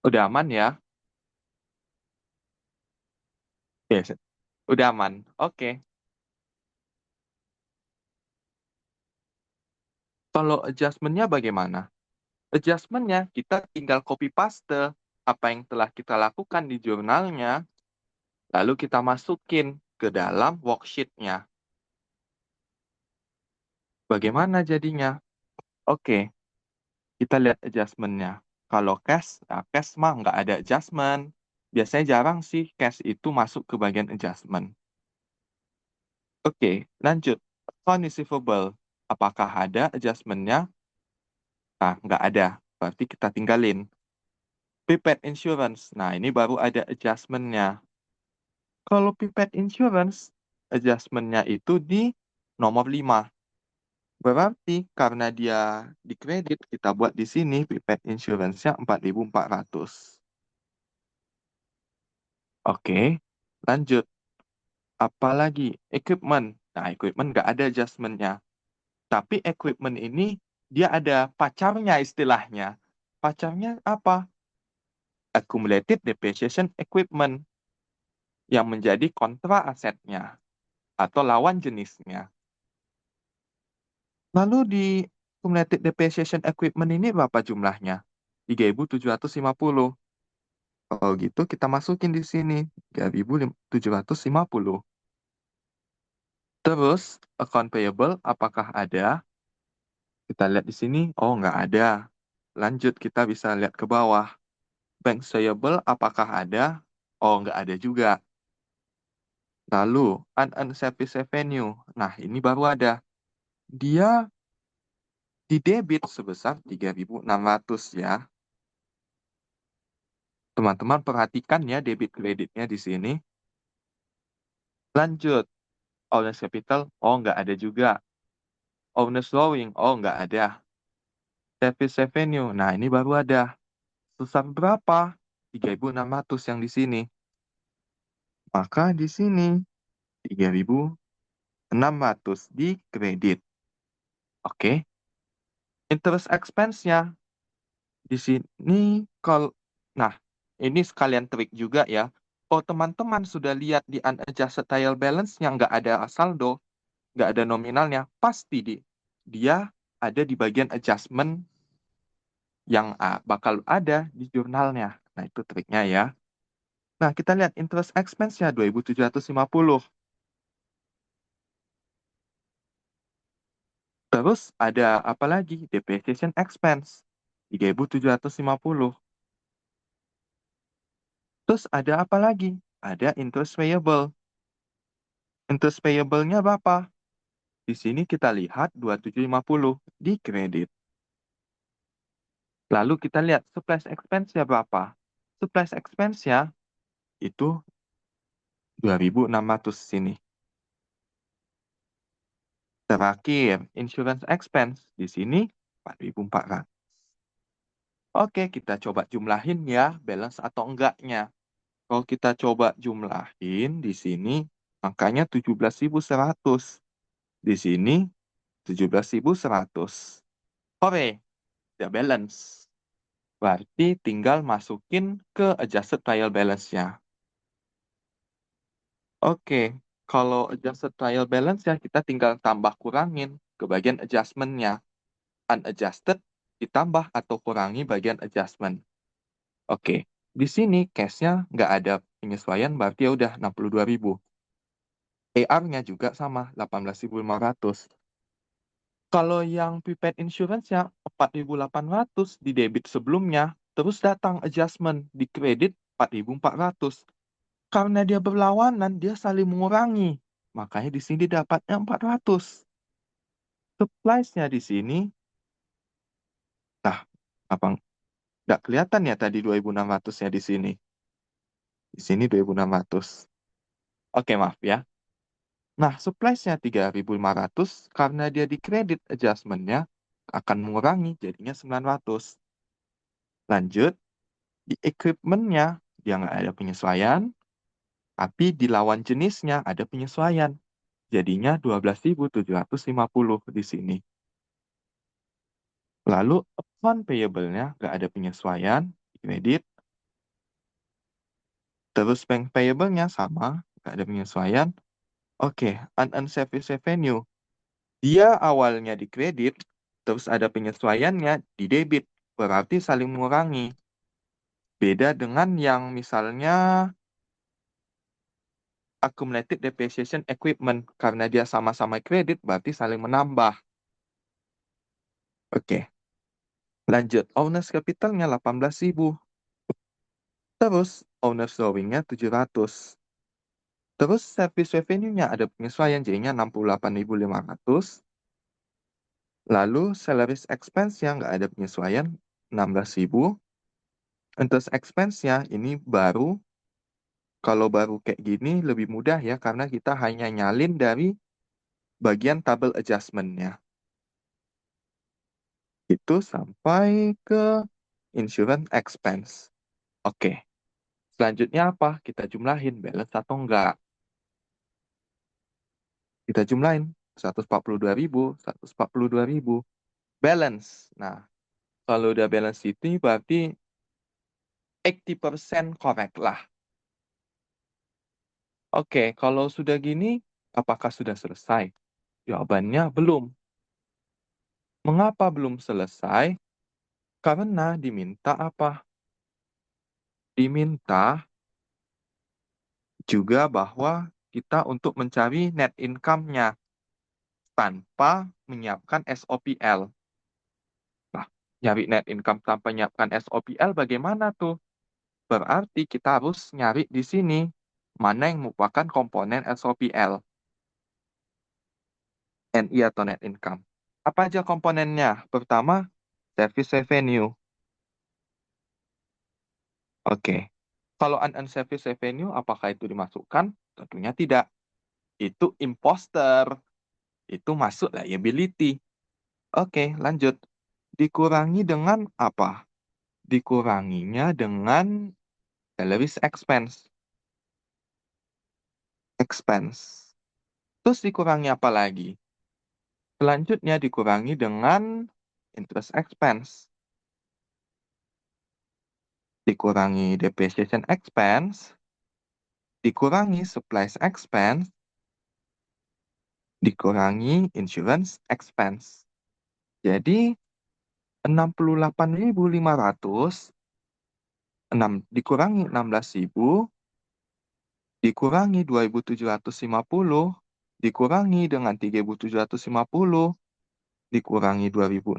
Udah aman ya? Yes. Udah aman. Oke. Kalau adjustment-nya bagaimana? Adjustment-nya kita tinggal copy paste apa yang telah kita lakukan di jurnalnya, lalu kita masukin ke dalam worksheet-nya. Bagaimana jadinya? Oke, kita lihat adjustment-nya. Kalau cash, nah cash mah nggak ada adjustment. Biasanya jarang sih cash itu masuk ke bagian adjustment. Oke, lanjut. Account receivable. Apakah ada adjustment-nya? Nah, nggak ada. Berarti kita tinggalin. Prepaid insurance. Nah, ini baru ada adjustment-nya. Kalau prepaid insurance, adjustment-nya itu di nomor 5. Berarti karena dia dikredit, kita buat di sini prepaid insurance-nya 4.400. Oke, lanjut. Apalagi? Equipment. Nah, equipment nggak ada adjustment-nya. Tapi equipment ini dia ada pacarnya istilahnya. Pacarnya apa? Accumulated depreciation equipment yang menjadi kontra asetnya atau lawan jenisnya. Lalu di accumulated depreciation equipment ini berapa jumlahnya? 3.750. Kalau gitu kita masukin di sini 3.750. Terus account payable apakah ada? Kita lihat di sini, oh nggak ada. Lanjut kita bisa lihat ke bawah. Bank payable apakah ada? Oh nggak ada juga. Lalu unearned service revenue. Nah ini baru ada. Dia di debit sebesar 3.600 ya. Teman-teman perhatikan ya debit kreditnya di sini. Lanjut, owner's capital, oh nggak ada juga. Owner's drawing, oh nggak ada. Service revenue, nah ini baru ada. Sebesar berapa? 3.600 yang di sini. Maka di sini 3.600 di kredit. Oke. Interest expense-nya di sini kalau nah, ini sekalian trik juga ya. Kalau teman-teman sudah lihat di unadjusted trial balance-nya nggak ada saldo, nggak ada nominalnya, pasti dia ada di bagian adjustment yang bakal ada di jurnalnya. Nah, itu triknya ya. Nah, kita lihat interest expense-nya 2.750. Terus ada apa lagi? Depreciation expense 3.750. Terus ada apa lagi? Ada interest payable. Interest payable-nya berapa? Di sini kita lihat 2.750 di kredit. Lalu kita lihat supplies expense-nya berapa? Supplies expense-nya itu 2.600 sini. Terakhir, insurance expense di sini 4.400. Oke, kita coba jumlahin ya balance atau enggaknya. Kalau kita coba jumlahin di sini angkanya 17.100. Di sini 17.100. Hore, udah balance. Berarti tinggal masukin ke adjusted trial balance-nya. Oke, kalau adjusted trial balance-nya kita tinggal tambah kurangin ke bagian adjustment-nya. Unadjusted ditambah atau kurangi bagian adjustment. Oke, di sini cash-nya nggak ada penyesuaian berarti ya udah 62.000. AR-nya juga sama 18.500. Kalau yang prepaid insurance-nya 4.800 di debit sebelumnya, terus datang adjustment di kredit 4.400. Karena dia berlawanan, dia saling mengurangi. Makanya di sini dapatnya 400. Supplies-nya di sini, nah, apa nggak kelihatan ya tadi 2.600-nya di sini? Di sini 2.600. Oke, maaf ya. Nah, supplies-nya 3.500 karena dia di kredit adjustment-nya akan mengurangi jadinya 900. Lanjut, di equipment-nya dia nggak ada penyesuaian, tapi di lawan jenisnya ada penyesuaian. Jadinya 12.750 di sini. Lalu account payable-nya nggak ada penyesuaian, di kredit. Terus bank payable-nya sama, nggak ada penyesuaian. Oke, unearned service revenue. Dia awalnya di kredit, terus ada penyesuaiannya di debit. Berarti saling mengurangi. Beda dengan yang misalnya accumulated depreciation equipment. Karena dia sama-sama kredit, berarti saling menambah. Oke, lanjut. Owner's capital-nya 18.000. Terus owner's drawing-nya 700. Terus service revenue-nya ada penyesuaian jadinya 68.500. Lalu salaries expense-nya nggak ada penyesuaian 16.000. Interest expense-nya ini baru. Kalau baru kayak gini lebih mudah ya karena kita hanya nyalin dari bagian table adjustment-nya. Itu sampai ke insurance expense. Oke. Selanjutnya apa? Kita jumlahin balance atau enggak. Kita jumlahin 142.000, 142.000. Balance. Nah, kalau udah balance itu berarti 80% correct lah. Oke, kalau sudah gini, apakah sudah selesai? Jawabannya belum. Mengapa belum selesai? Karena diminta apa? Diminta juga bahwa kita untuk mencari net income-nya tanpa menyiapkan SOPL. Nah, nyari net income tanpa menyiapkan SOPL bagaimana tuh? Berarti kita harus nyari di sini mana yang merupakan komponen SOPL, NI atau net income. Apa aja komponennya? Pertama, service revenue. Oke. Kalau unearned service revenue, apakah itu dimasukkan? Tentunya tidak. Itu imposter. Itu masuk liability. Oke, lanjut. Dikurangi dengan apa? Dikuranginya dengan salaries expense. Expense. Terus dikurangi apa lagi? Selanjutnya dikurangi dengan interest expense. Dikurangi depreciation expense. Dikurangi supplies expense. Dikurangi insurance expense. Jadi 68.500 dikurangi 16.000 dikurangi 2.750 dikurangi dengan 3.750 dikurangi 2.600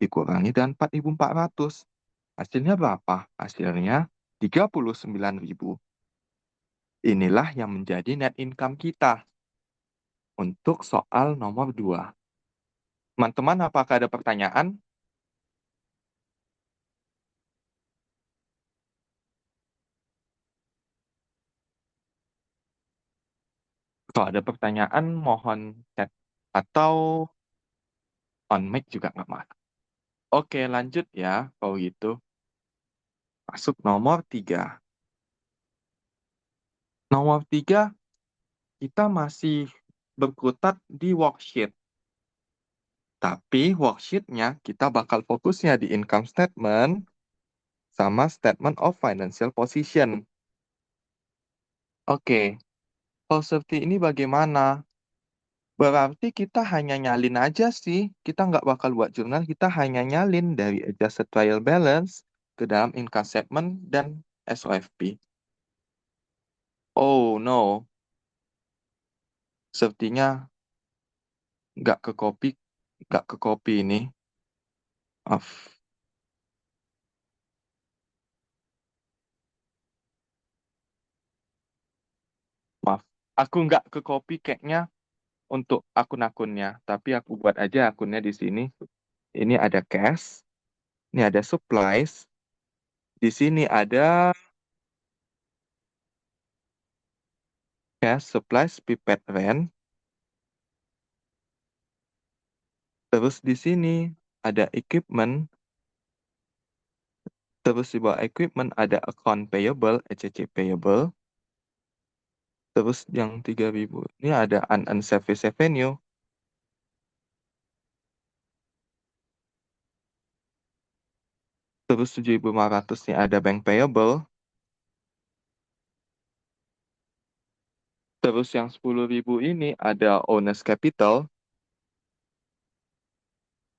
dikurangi dan 4.400. Hasilnya berapa? Hasilnya 39.000. Inilah yang menjadi net income kita untuk soal nomor 2. Teman-teman, apakah ada pertanyaan? Kalau ada pertanyaan, mohon chat atau on mic juga nggak masalah. Oke, lanjut ya. Kalau gitu, masuk nomor 3. Nomor 3, kita masih berkutat di worksheet. Tapi worksheet-nya kita bakal fokusnya di income statement sama statement of financial position. Oke, kalau seperti ini bagaimana? Berarti kita hanya nyalin aja sih. Kita nggak bakal buat jurnal, kita hanya nyalin dari adjusted trial balance ke dalam income statement dan SOFP. Oh no, sepertinya nggak ke copy ini. Maaf. Aku nggak ke copy kayaknya untuk akun-akunnya, tapi aku buat aja akunnya di sini. Ini ada cash, ini ada supplies, di sini ada cash, supplies, prepaid rent, terus di sini ada equipment, terus di bawah equipment ada account payable, ECC payable, terus yang 3.000 ini ada unearned service revenue, terus 7.500 ini ada bank payable, terus yang 10.000 ini ada owner's capital,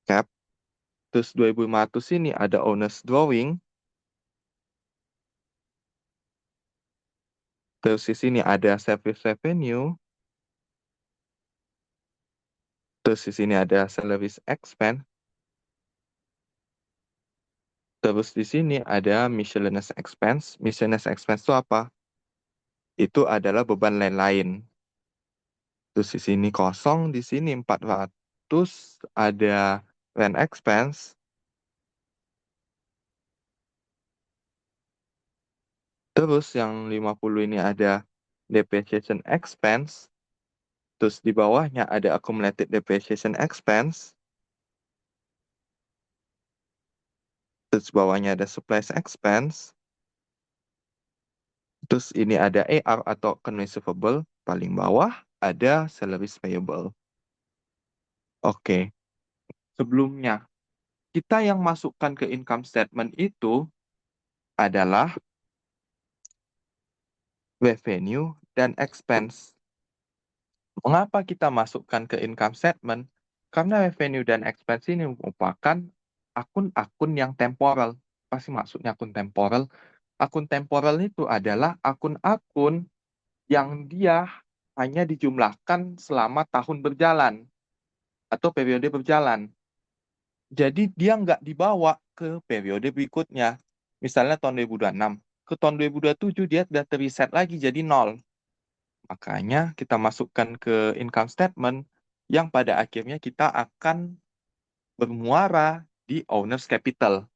cap, terus 2.500 ini ada owner's drawing, terus di sini ada service revenue, terus di sini ada salaries expense, terus di sini ada miscellaneous expense. Miscellaneous expense itu apa? Itu adalah beban lain-lain. Terus di sini kosong, di sini 400 ada rent expense, terus yang 50 ini ada depreciation expense, terus di bawahnya ada accumulated depreciation expense, terus bawahnya ada supplies expense, terus ini ada AR atau accounts receivable, paling bawah ada salaries payable. Oke, sebelumnya kita yang masukkan ke income statement itu adalah revenue dan expense. Mengapa kita masukkan ke income statement? Karena revenue dan expense ini merupakan akun-akun yang temporal. Pasti maksudnya akun temporal. Akun temporal itu adalah akun-akun yang dia hanya dijumlahkan selama tahun berjalan atau periode berjalan. Jadi dia nggak dibawa ke periode berikutnya. Misalnya tahun 2026, ke tahun 2027 dia sudah terreset lagi jadi nol. Makanya kita masukkan ke income statement yang pada akhirnya kita akan bermuara di owner's capital.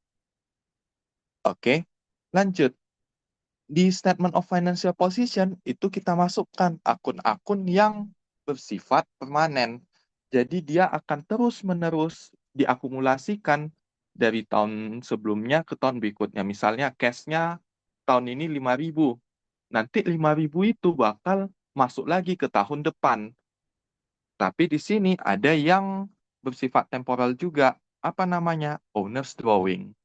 Oke, lanjut. Di statement of financial position itu kita masukkan akun-akun yang bersifat permanen. Jadi dia akan terus-menerus diakumulasikan dari tahun sebelumnya ke tahun berikutnya. Misalnya cash-nya tahun ini 5.000. Nanti 5.000 itu bakal masuk lagi ke tahun depan. Tapi di sini ada yang bersifat temporal juga. Apa namanya? Owner's drawing.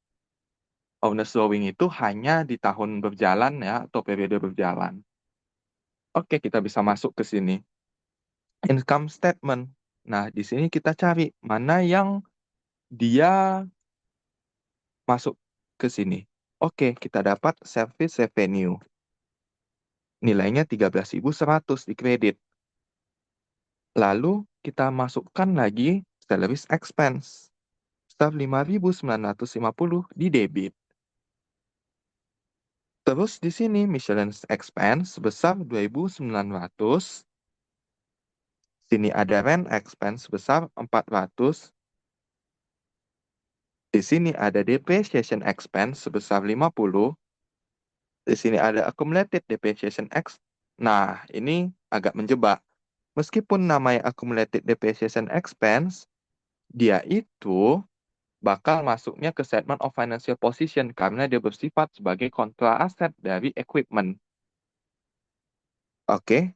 Owner's drawing itu hanya di tahun berjalan ya, atau periode berjalan. Oke, kita bisa masuk ke sini. Income statement. Nah, di sini kita cari mana yang dia masuk ke sini. Oke, kita dapat service revenue. Nilainya 13.100 di kredit. Lalu kita masukkan lagi salaries expense. Sebesar 5.950 di debit. Terus di sini miscellaneous expense sebesar 2.900. Sini ada rent expense sebesar 400. Di sini ada depreciation expense sebesar 50. Di sini ada accumulated depreciation X. Nah, ini agak menjebak. Meskipun namanya accumulated depreciation expense, dia itu bakal masuknya ke statement of financial position karena dia bersifat sebagai kontra aset dari equipment. Oke,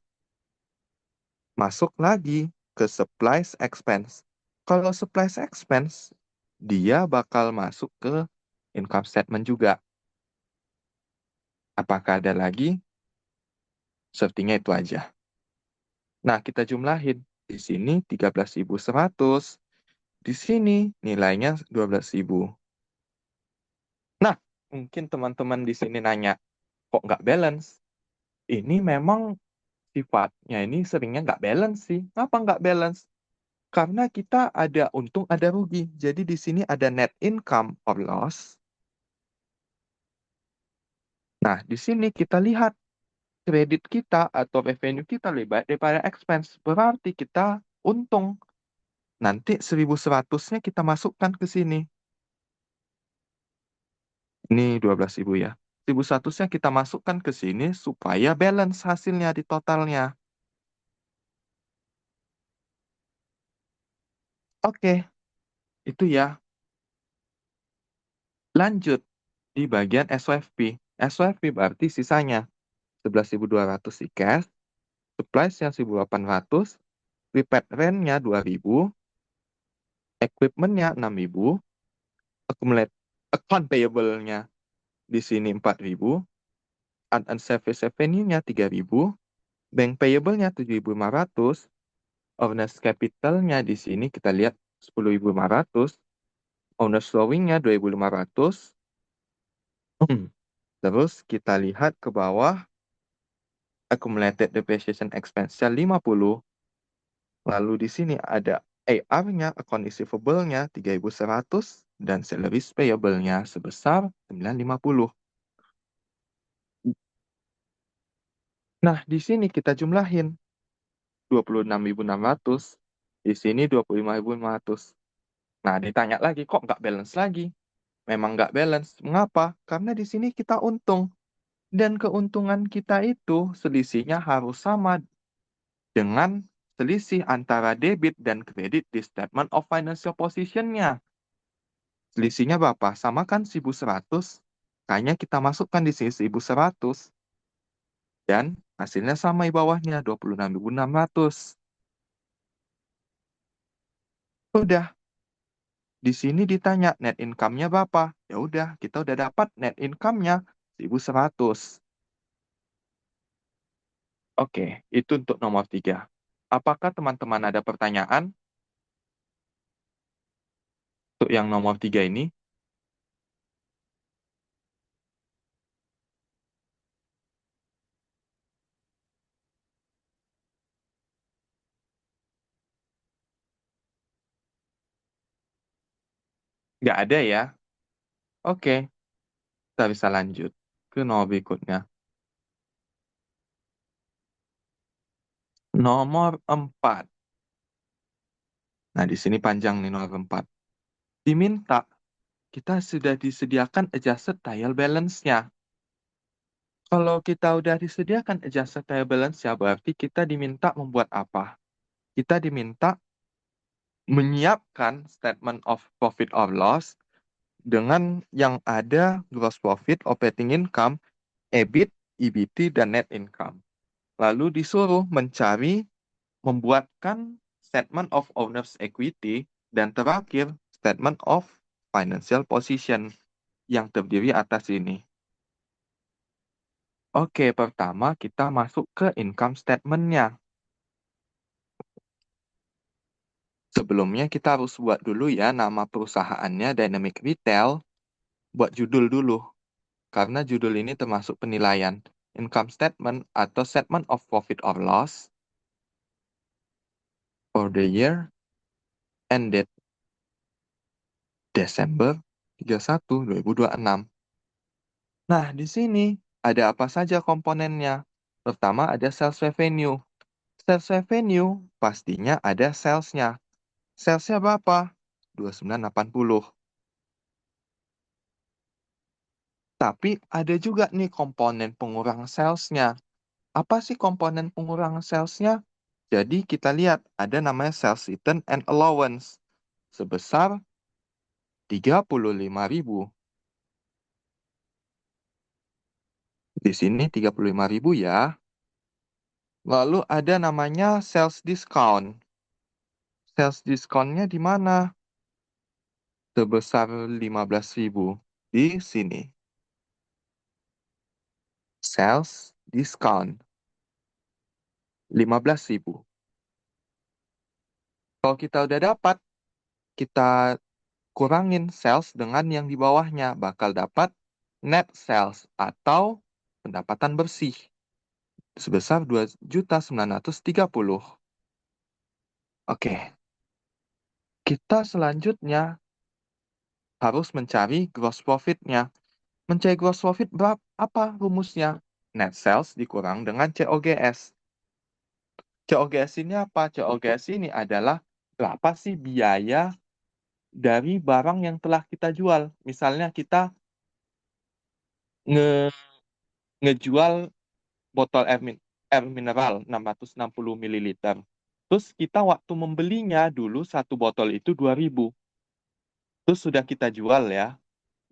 masuk lagi ke supplies expense. Kalau supplies expense, dia bakal masuk ke income statement juga. Apakah ada lagi? Sepertinya itu aja. Nah, kita jumlahin. Di sini 13.100. Di sini nilainya 12.000. Nah, mungkin teman-teman di sini nanya, kok nggak balance? Ini memang sifatnya ini seringnya nggak balance sih. Kenapa nggak balance? Karena kita ada untung, ada rugi. Jadi di sini ada net income or loss. Nah, di sini kita lihat kredit kita atau revenue kita lebih baik daripada expense. Berarti kita untung. Nanti 1.100-nya kita masukkan ke sini. Ini 12.000 ya. 1.100-nya kita masukkan ke sini supaya balance hasilnya di totalnya. Oke, itu ya. Lanjut di bagian SOFP. SOFP berarti sisanya 11.200 di cash, supplies-nya 1.800, prepaid rent-nya 2.000, equipment-nya 6.000, account payable-nya di sini 4.000, and service revenue-nya 3.000, bank payable-nya 7.500, owner's capital-nya di sini kita lihat 10.500, owner's drawing-nya 2.500, terus kita lihat ke bawah, accumulated depreciation expense-nya 50, lalu di sini ada AR-nya, account receivable-nya 3.100, dan salaries payable-nya sebesar 950. Nah, di sini kita jumlahin 26.600, di sini 25.500. Nah, ditanya lagi, kok nggak balance lagi? Memang nggak balance. Mengapa? Karena di sini kita untung. Dan keuntungan kita itu selisihnya harus sama dengan selisih antara debit dan kredit di statement of financial position-nya. Selisihnya berapa? Sama kan 1.100. Kayaknya kita masukkan di sini 1.100. Dan hasilnya sama di bawahnya, 26.600. Udah, di sini ditanya net income-nya berapa? Ya udah, kita udah dapat net income-nya 1.100. Oke, itu untuk nomor 3. Apakah teman-teman ada pertanyaan untuk yang nomor 3 ini? Nggak ada ya? Oke, kita bisa lanjut ke nomor berikutnya. Nomor 4. Nah, di sini panjang nih nomor 4. Diminta, kita sudah disediakan adjusted trial balance-nya. Kalau kita udah disediakan adjusted trial balance-nya, berarti kita diminta membuat apa? Kita diminta menyiapkan statement of profit or loss dengan yang ada gross profit, operating income, EBIT, EBT, dan net income. Lalu disuruh membuatkan statement of owner's equity, dan terakhir statement of financial position yang terdiri atas ini. Oke, pertama kita masuk ke income statement-nya. Sebelumnya kita harus buat dulu ya nama perusahaannya Dynamic Retail, buat judul dulu. Karena judul ini termasuk penilaian income statement atau statement of profit or loss for the year ended Desember 31, 2026. Nah, di sini ada apa saja komponennya? Pertama ada sales revenue. Sales revenue pastinya ada sales-nya. Sales-nya berapa? 2980. Tapi ada juga nih komponen pengurang sales-nya. Apa sih komponen pengurang sales-nya? Jadi kita lihat ada namanya sales return and allowance sebesar 35.000. Di sini 35.000 ya. Lalu ada namanya sales discount. Sales discount-nya di mana? Sebesar 15.000 di sini. Sales discount 15.000. Kalau kita udah dapat, kita kurangin sales dengan yang di bawahnya, bakal dapat net sales atau pendapatan bersih sebesar 2.930. Oke, kita selanjutnya harus mencari gross profit-nya. Mencari gross profit berapa? Apa rumusnya? Net sales dikurang dengan COGS. COGS ini apa? COGS ini adalah berapa sih biaya dari barang yang telah kita jual. Misalnya kita nge ngejual botol air mineral 660 ml. Terus kita waktu membelinya dulu satu botol itu 2.000. Terus sudah kita jual ya.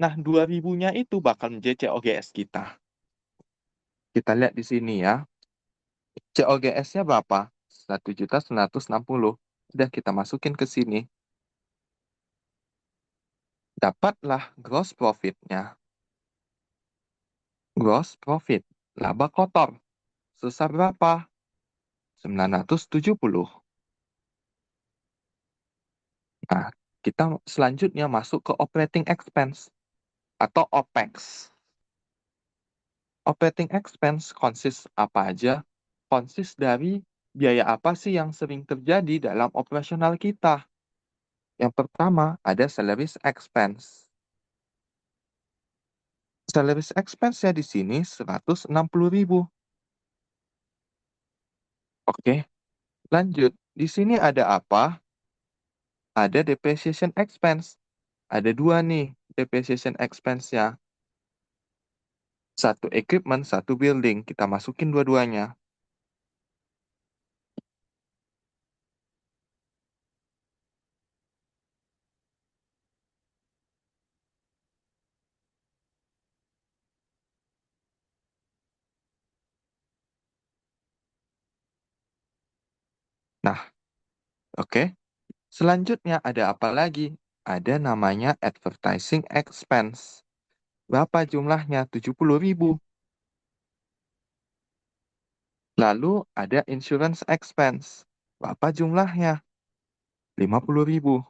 Nah, 2.000-nya itu bakal menjadi COGS kita. Kita lihat di sini ya. COGS-nya berapa? 1.960. Udah kita masukin ke sini. Dapatlah gross profit-nya. Gross profit. Laba kotor. Sebesar berapa? 970. Nah, kita selanjutnya masuk ke operating expense atau OPEX. Operating expense consist apa aja? Consist dari biaya apa sih yang sering terjadi dalam operasional kita. Yang pertama ada salaries expense. Salaries expense ya di sini 160.000. Oke, lanjut. Di sini ada apa? Ada depreciation expense. Ada dua nih depreciation expense-nya. Satu equipment, satu building. Kita masukin dua-duanya. Nah, oke. Selanjutnya ada apa lagi? Ada namanya advertising expense. Berapa jumlahnya? 70.000. Lalu ada insurance expense. Berapa jumlahnya? 50.000.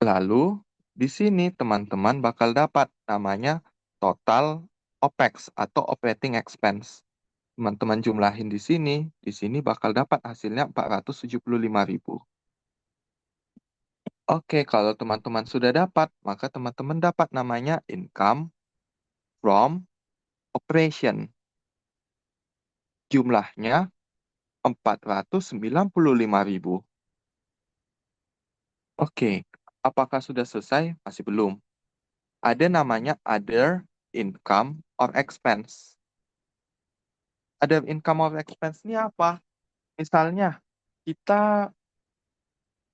Lalu di sini teman-teman bakal dapat namanya total OPEX atau operating expense. Teman-teman jumlahin di sini bakal dapat hasilnya 475.000. Oke, kalau teman-teman sudah dapat, maka teman-teman dapat namanya income from operation. Jumlahnya 495.000. Oke, apakah sudah selesai? Masih belum. Ada namanya other income or expense. Other income or expense ini apa? Misalnya, kita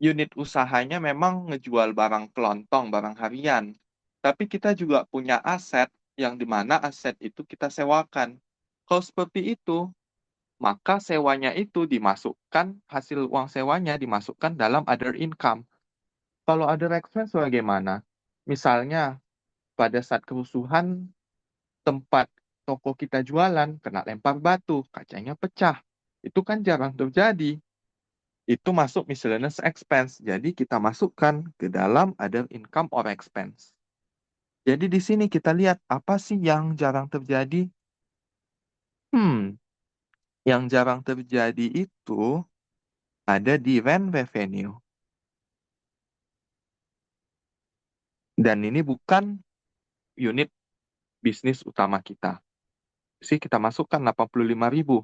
unit usahanya memang ngejual barang kelontong, barang harian. Tapi kita juga punya aset yang dimana aset itu kita sewakan. Kalau seperti itu, maka sewanya itu dimasukkan, hasil uang sewanya dimasukkan dalam other income. Kalau other expense bagaimana? Misalnya, pada saat kerusuhan, tempat toko kita jualan, kena lempar batu, kacanya pecah. Itu kan jarang terjadi. Itu masuk miscellaneous expense. Jadi kita masukkan ke dalam other income or expense. Jadi di sini kita lihat apa sih yang jarang terjadi? Yang jarang terjadi itu ada di rent revenue. Dan ini bukan unit bisnis utama kita. Sih kita masukkan 85.000.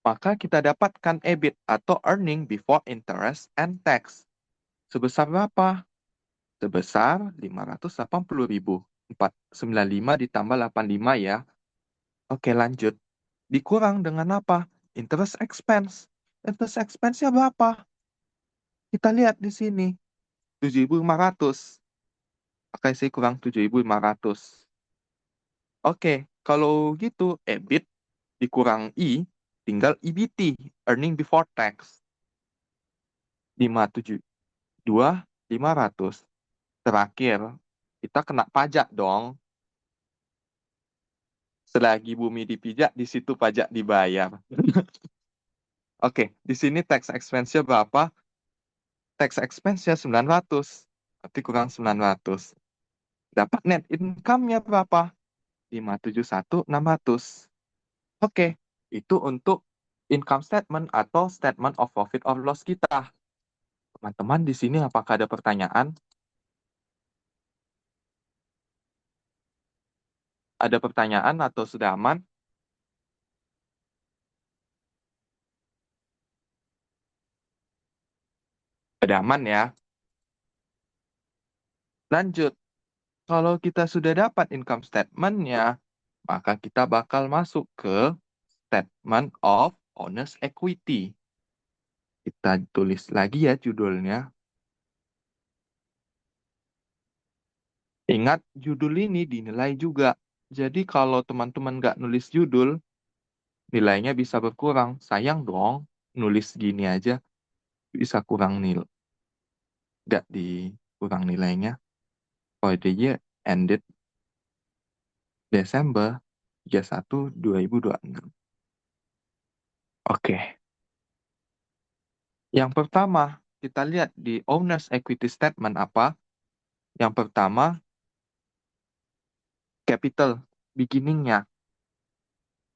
Maka kita dapatkan EBIT atau earning before interest and tax. Sebesar berapa? Sebesar 580.000. 495 ditambah 85 ya. Oke, lanjut. Dikurang dengan apa? Interest expense. Interest expense-nya berapa? Kita lihat di sini. 7.500. Oke, saya kurang 7.500. Oke, kalau gitu EBIT dikurang I, tinggal EBT, earning before tax. 572, 500. Terakhir, kita kena pajak dong. Selagi bumi dipijak, di situ pajak dibayar. Oke, di sini tax expense-nya berapa? Tax expense-nya 900. Berarti kurang 900. Dapat net income-nya berapa? 571.600. Oke, itu untuk income statement atau statement of profit or loss kita. Teman-teman, di sini apakah ada pertanyaan? Ada pertanyaan atau sudah aman? Sudah aman ya. Lanjut. Kalau kita sudah dapat income statement-nya, maka kita bakal masuk ke statement of owner's equity. Kita tulis lagi ya judulnya. Ingat, judul ini dinilai juga. Jadi kalau teman-teman nggak nulis judul, nilainya bisa berkurang. Sayang dong, nulis gini aja bisa kurang nil. Nggak dikurang nilainya. For the year ended Desember 31, 2026. Oke. Yang pertama, kita lihat di owner's equity statement apa. Yang pertama, capital, beginning-nya.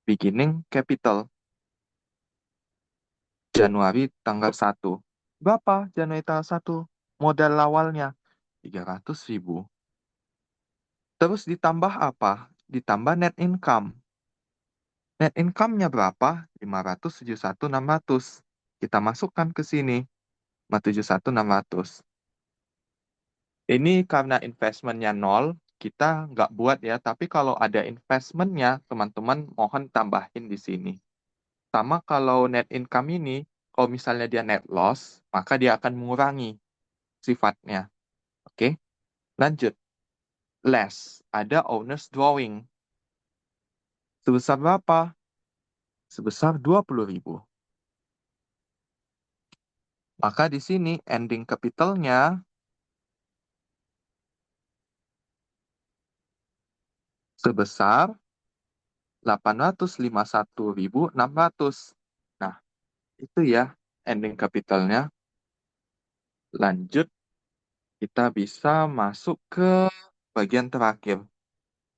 Beginning capital, Januari tanggal 1. Berapa Januari tanggal 1? Modal awalnya, 300.000. Terus ditambah apa? Ditambah net income. Net income-nya berapa? 571.600. Kita masukkan ke sini, 571.600. Ini karena investment-nya nol, kita nggak buat ya. Tapi kalau ada investment-nya, teman-teman mohon tambahin di sini. Sama kalau net income ini, kalau misalnya dia net loss, maka dia akan mengurangi sifatnya. Oke, lanjut. Less, ada owner's drawing. Sebesar berapa? Sebesar 20.000. Maka di sini ending capitalnya sebesar 851.600. Nah, itu ya ending capitalnya. Lanjut, kita bisa masuk ke bagian terakhir.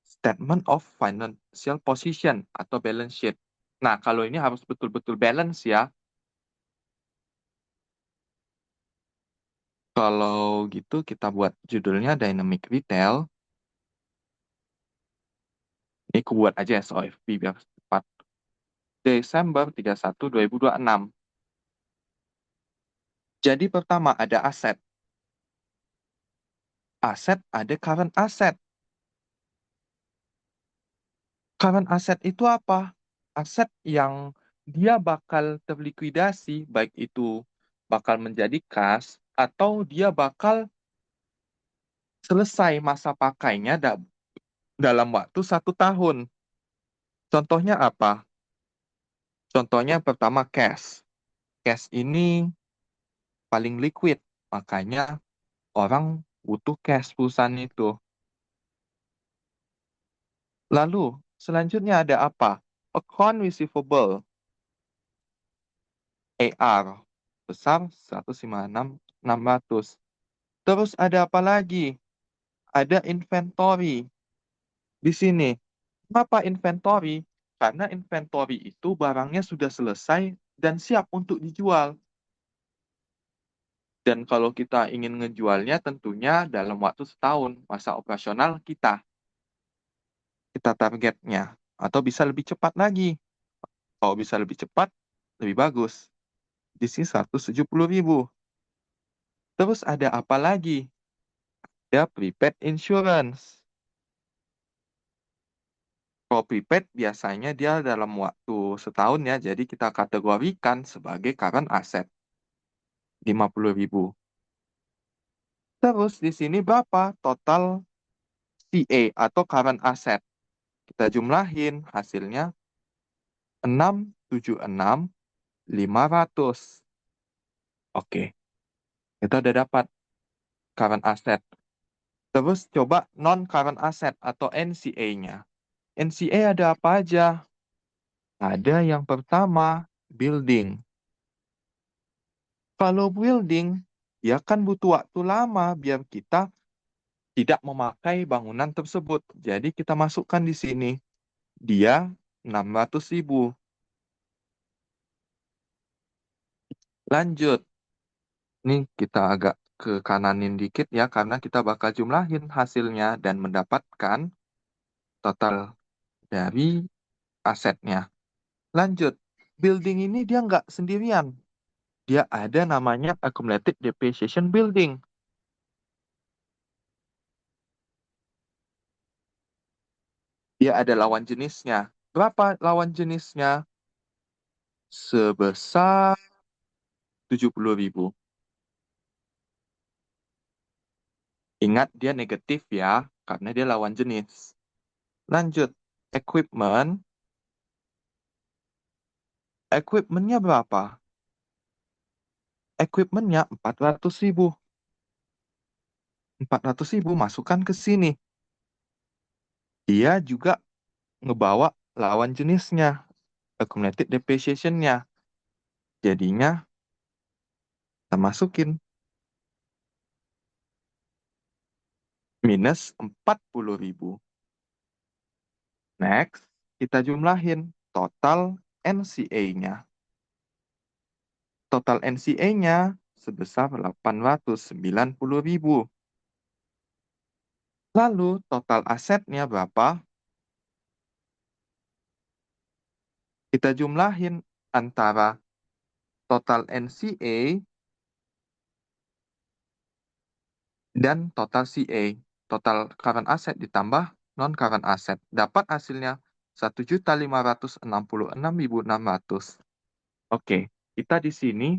Statement of financial position atau balance sheet. Nah, kalau ini harus betul-betul balance ya. Kalau gitu kita buat judulnya Dynamic Retail. Ini aku buat aja SOFP biar cepat. Desember 31, 2026. Jadi pertama ada aset. Aset ada current asset. Current asset itu apa? Aset yang dia bakal terlikuidasi, baik itu bakal menjadi kas, atau dia bakal selesai masa pakainya dalam waktu 1 tahun. Contohnya apa? Contohnya pertama cash. Cash ini paling liquid, makanya orang butuh cash perusahaan itu. Lalu, selanjutnya ada apa? Account receivable, AR, besar 156.600. Terus ada apa lagi? Ada inventory. Di sini, kenapa inventory? Karena inventory itu barangnya sudah selesai dan siap untuk dijual. Dan kalau kita ingin ngejualnya tentunya dalam waktu 1 tahun masa operasional kita targetnya. Atau bisa lebih cepat lagi. Kalau bisa lebih cepat, lebih bagus. Di sini 170.000. Terus ada apa lagi? Ada prepaid insurance. Kalau prepaid biasanya dia dalam waktu 1 tahun ya, jadi kita kategorikan sebagai current asset, 50.000. Terus di sini berapa total CA atau current asset? Kita jumlahin hasilnya 676.500. Oke, kita udah dapat current asset. Terus coba non-current asset atau NCA-nya. NCA ada apa aja? Ada yang pertama, building. Kalau building, ya kan butuh waktu lama biar kita tidak memakai bangunan tersebut. Jadi kita masukkan di sini. Dia 600.000. Lanjut. Ini kita agak ke kananin dikit ya, karena kita bakal jumlahin hasilnya dan mendapatkan total dari asetnya. Lanjut, building ini dia nggak sendirian. Dia ada namanya accumulated depreciation building. Dia ada lawan jenisnya. Berapa lawan jenisnya? Sebesar 70.000. Ingat dia negatif ya, karena dia lawan jenis. Lanjut, equipment. Equipmentnya berapa? Equipmentnya 400.000. 400.000 masukkan ke sini. Dia juga ngebawa lawan jenisnya, accumulated depreciation-nya. Jadinya kita masukin minus 40.000. Next, kita jumlahin total NCA-nya. Total NCA-nya sebesar 890.000. Lalu total asetnya berapa? Kita jumlahin antara total NCA dan total CA. Total current asset ditambah non-current asset. Dapat hasilnya 1.566.600. Oke, kita di sini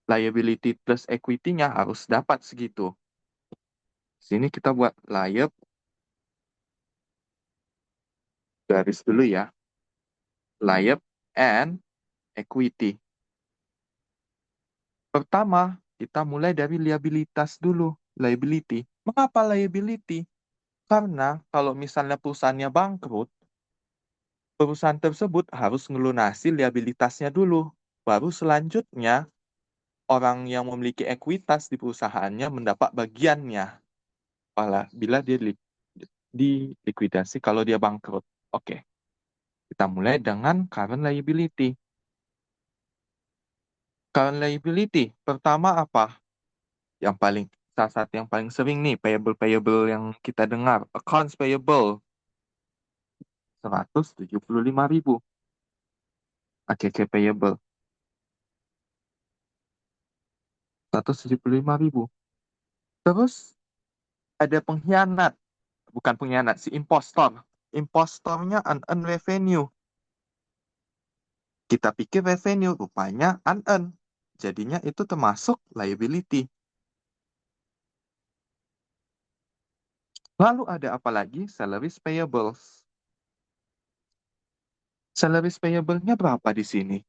liability plus equity-nya harus dapat segitu. Sini kita buat liab, garis dulu ya. Liab and equity. Pertama, kita mulai dari liabilitas dulu. Liability. Mengapa liability? Karena kalau misalnya perusahaannya bangkrut, perusahaan tersebut harus ngelunasi liabilitasnya dulu. Baru selanjutnya, orang yang memiliki ekuitas di perusahaannya mendapat bagiannya. Bila dia di likuidasi kalau dia bangkrut. Oke, kita mulai dengan current liability. Current liability, pertama apa? Salah satu yang paling sering nih, payable yang kita dengar. Accounts payable, 175.000. ACC payable, 175.000. Terus ada pengkhianat. Bukan pengkhianat, si impostor. Impostornya unearned revenue. Kita pikir revenue, rupanya unearned. Jadinya itu termasuk liability. Lalu ada apa lagi? Salaries payables. Salaries payable-nya berapa di sini?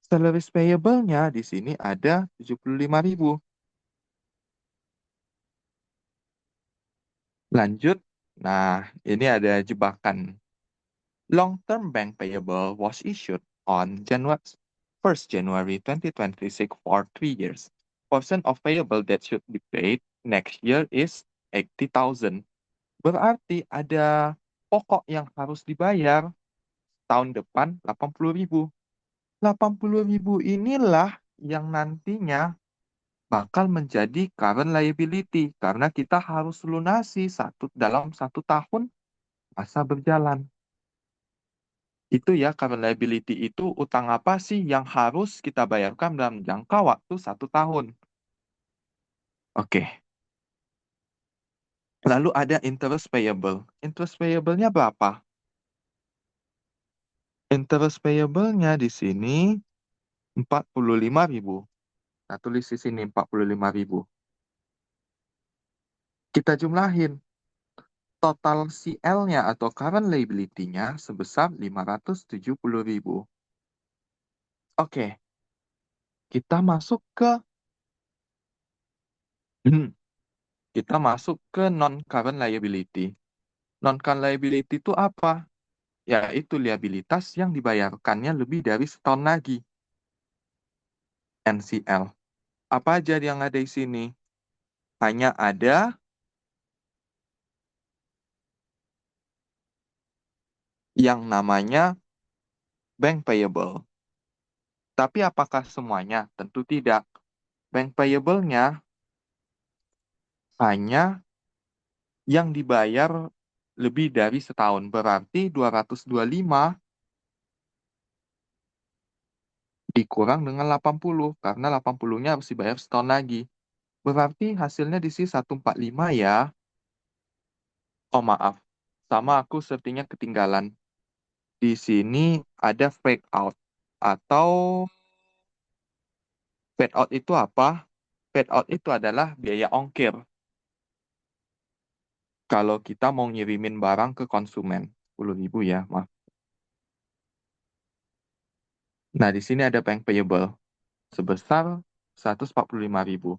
Salaries payable-nya di sini ada 75.000. Lanjut. Nah, ini ada jebakan. Long-term bank payable was issued on January 2026 for 3 years. Portion of payable that should be paid next year is 80.000. Berarti ada pokok yang harus dibayar tahun depan 80.000. 80.000 inilah yang nantinya bakal menjadi current liability karena kita harus lunasi dalam 1 tahun masa berjalan. Itu ya, current liability itu utang apa sih yang harus kita bayarkan dalam jangka waktu 1 tahun. Oke. Lalu ada interest payable. Interest payable-nya berapa? Interest payable-nya di sini 45.000. Nah, tulis di sini 45.000. Kita jumlahin. Total CL-nya atau current liability-nya sebesar 570.000. Oke, kita masuk ke kita masuk ke non-current liability. Non-current liability itu apa? Yaitu liabilitas yang dibayarkannya lebih dari setahun lagi. NCL. Apa aja yang ada di sini? Hanya ada yang namanya bank payable. Tapi apakah semuanya? Tentu tidak. Bank payable-nya hanya yang dibayar lebih dari setahun. Berarti 225 dikurang dengan 80, karena 80-nya harus dibayar setahun lagi. Berarti hasilnya di sini 145 ya. Oh maaf, sama aku sepertinya ketinggalan. Di sini ada fake out. Atau fade out itu apa? Fade out itu adalah biaya ongkir. Kalau kita mau ngirimin barang ke konsumen. 10.000 ya, maaf. Nah, di sini ada bank payable sebesar 145.000.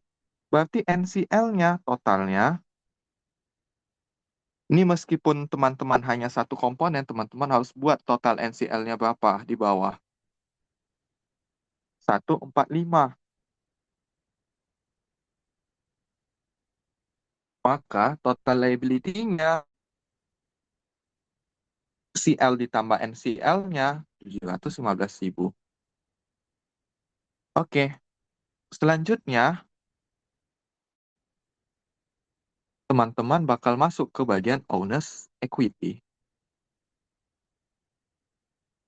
Berarti NCL-nya totalnya, ini meskipun teman-teman hanya satu komponen, teman-teman harus buat total NCL-nya berapa di bawah. 145. Maka total liability-nya, CL ditambah NCL-nya, 715.000. Oke, selanjutnya teman-teman bakal masuk ke bagian owner's equity.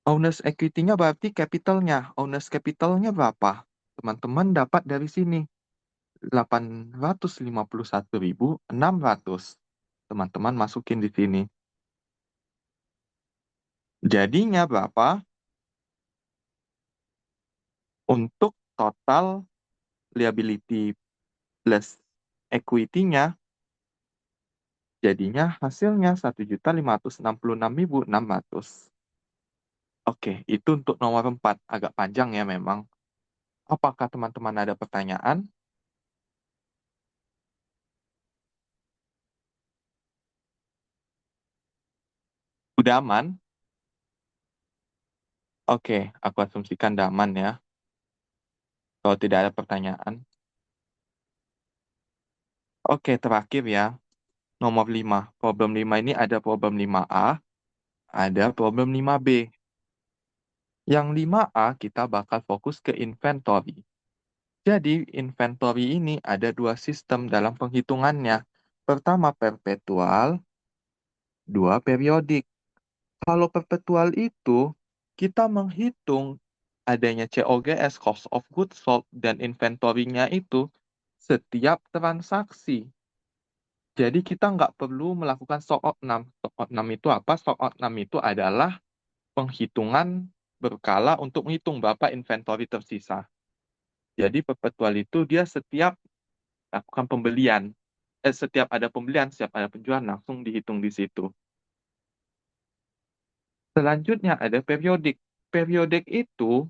Owner's equity-nya berarti capital-nya. Owner's capital-nya berapa? Teman-teman dapat dari sini. 851.600. Teman-teman masukin di sini. Jadinya berapa? Untuk total liability plus equity-nya, jadinya hasilnya 1.566.600. Oke, itu untuk nomor 4. Agak panjang ya memang. Apakah teman-teman ada pertanyaan? Udah aman? Oke, aku asumsikan udah aman ya. Kalau tidak ada pertanyaan. Oke, terakhir ya. Nomor 5. Problem 5 ini ada problem 5A, ada problem 5B. Yang 5A kita bakal fokus ke inventory. Jadi, inventory ini ada dua sistem dalam penghitungannya. Pertama, perpetual, dua, periodik. Kalau perpetual itu, kita menghitung adanya COGS, cost of goods sold, dan inventory-nya itu setiap transaksi. Jadi kita nggak perlu melakukan stock outnam. Stock outnam itu apa? Stock outnam itu adalah penghitungan berkala untuk menghitung berapa inventory tersisa. Jadi perpetual itu dia setiap lakukan pembelian, setiap ada pembelian, setiap ada penjualan langsung dihitung di situ. Selanjutnya ada periodik. Periodik itu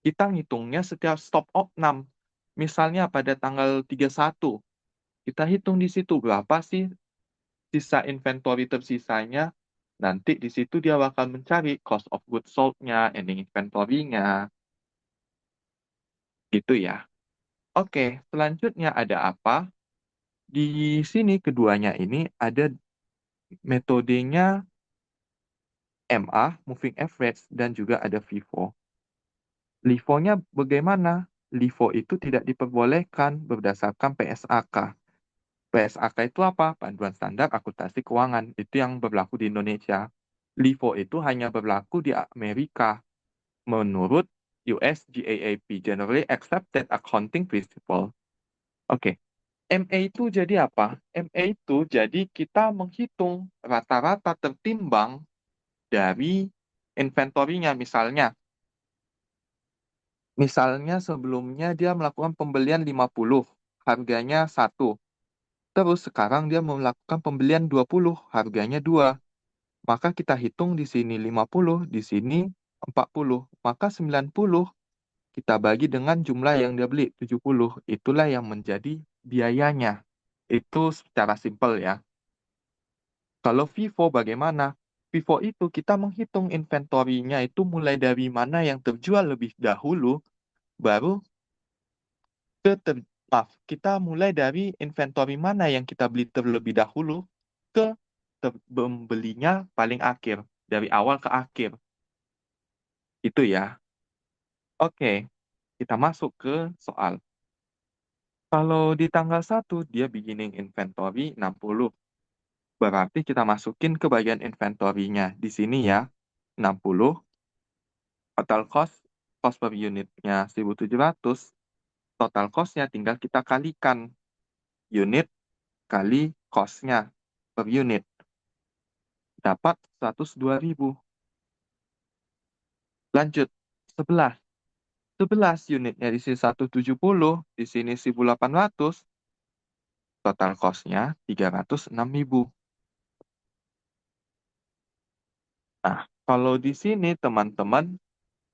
kita ngitungnya setiap stop outnam. Misalnya pada tanggal 31, kita hitung di situ berapa sih sisa inventory tersisanya. Nanti di situ dia bakal mencari cost of goods sold-nya, ending inventory-nya, gitu ya. Oke, selanjutnya ada apa? Di sini keduanya ini ada metodenya MA, Moving Average, dan juga ada FIFO. LIFO-nya bagaimana? LIFO itu tidak diperbolehkan berdasarkan PSAK. PSAK itu apa? Panduan Standar Akuntansi Keuangan. Itu yang berlaku di Indonesia. LIFO itu hanya berlaku di Amerika menurut US GAAP, Generally Accepted Accounting Principle. Oke, MA itu jadi apa? MA itu jadi kita menghitung rata-rata tertimbang dari inventorinya. Misalnya sebelumnya dia melakukan pembelian 50, harganya 1. Terus sekarang dia melakukan pembelian 20, harganya 2. Maka kita hitung di sini 50, di sini 40. Maka 90 kita bagi dengan jumlah yang dia beli, 70. Itulah yang menjadi biayanya. Itu secara simpel ya. Kalau FIFO bagaimana? FIFO itu kita menghitung inventorinya itu mulai dari mana yang terjual lebih dahulu, baru maaf, kita mulai dari inventory mana yang kita beli terlebih dahulu ke pembelinya paling akhir, dari awal ke akhir. Itu ya. Oke, kita masuk ke soal. Kalau di tanggal 1, dia beginning inventory 60. Berarti kita masukin ke bagian inventory-nya. Di sini ya, 60. Total cost per unitnya 1.700. Total cost-nya tinggal kita kalikan. Unit kali cost-nya per unit. Dapat 102.000. Lanjut, 11. 11 unitnya di sini 170, di sini 1.800. Total cost-nya 306.000. Nah, kalau di sini teman-teman,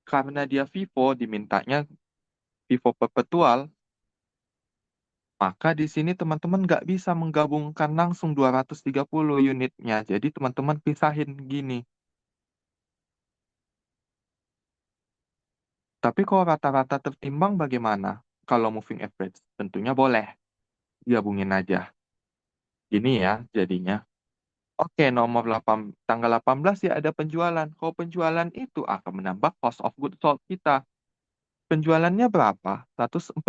karena dia FIFO, dimintanya FIFO perpetual, maka di sini teman-teman nggak bisa menggabungkan langsung 230 unitnya. Jadi teman-teman pisahin gini. Tapi kalau rata-rata tertimbang bagaimana? Kalau moving average, tentunya boleh. Gabungin aja. Ini ya jadinya. Oke, nomor 8, tanggal 18 ya ada penjualan. Kalau penjualan itu akan menambah cost of goods sold kita. Penjualannya berapa? 145.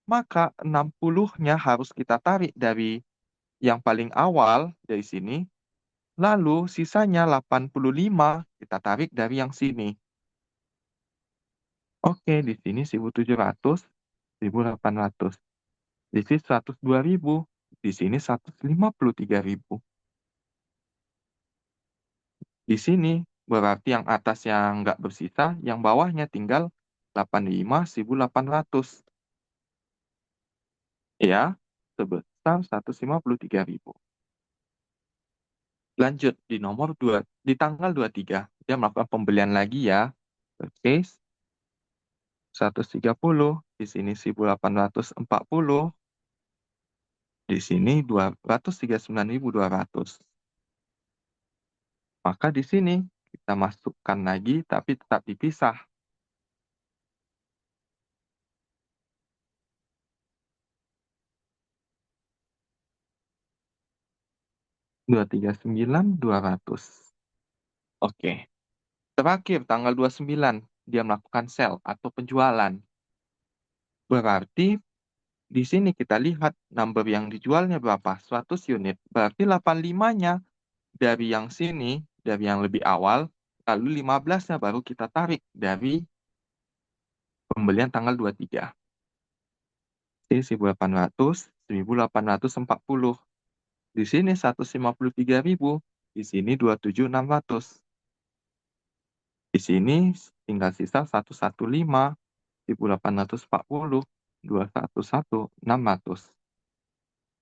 Maka 60-nya harus kita tarik dari yang paling awal dari sini. Lalu sisanya 85 kita tarik dari yang sini. Oke, di sini 1.700, 1.800. Di sini 102.000, di sini 153.000. Di sini berarti yang atas yang nggak bersisa, yang bawahnya tinggal 85, 1.800. Ya, sebesar 153.000. Lanjut di nomor 2, di tanggal 23, dia melakukan pembelian lagi ya. Purchase 130, di sini 1.840, di sini 239.200. Maka di sini kita masukkan lagi tapi tetap dipisah. 239.200. Oke. Terakhir tanggal 29 dia melakukan sell atau penjualan. Berarti di sini kita lihat number yang dijualnya berapa? 100 unit. Berarti 85-nya dari yang sini, dari yang lebih awal, lalu 15-nya baru kita tarik dari pembelian tanggal 23. Ini 1.800, 1.840. Di sini 153.000, di sini 27.600. Di sini tinggal sisa 115, 1.840, 211.600.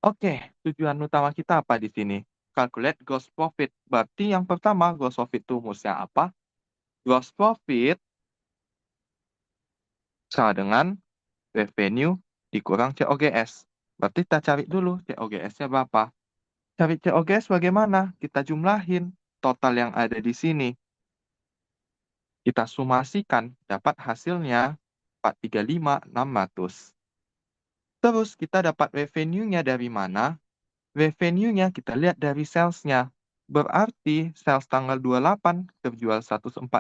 Oke, tujuan utama kita apa di sini? Calculate gross profit. Berarti yang pertama, gross profit itu rumusnya apa? Gross profit sama dengan revenue dikurang COGS. Berarti kita cari dulu COGS-nya berapa. Cari COGS bagaimana? Kita jumlahin total yang ada di sini. Kita sumasikan, dapat hasilnya 435.600. Terus kita dapat revenue-nya dari mana? Revenue-nya kita lihat dari sales-nya. Berarti sales tanggal 28 terjual 145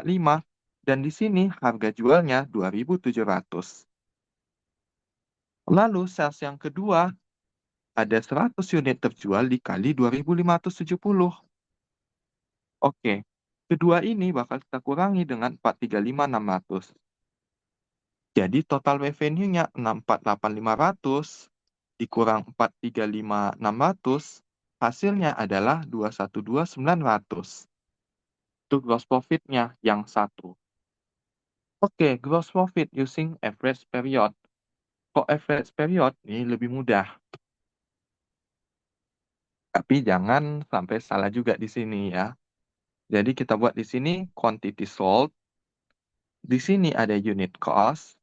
dan di sini harga jualnya 2.700. Lalu sales yang kedua ada 100 unit terjual dikali 2.570. Oke, kedua ini bakal kita kurangi dengan 435.600. Jadi total revenue-nya 648.500 dikurang 435.600, hasilnya adalah 212.900. Itu gross profit-nya yang satu. Oke, gross profit using average period. Kok average period ini lebih mudah. Tapi jangan sampai salah juga di sini ya. Jadi kita buat di sini quantity sold. Di sini ada unit cost.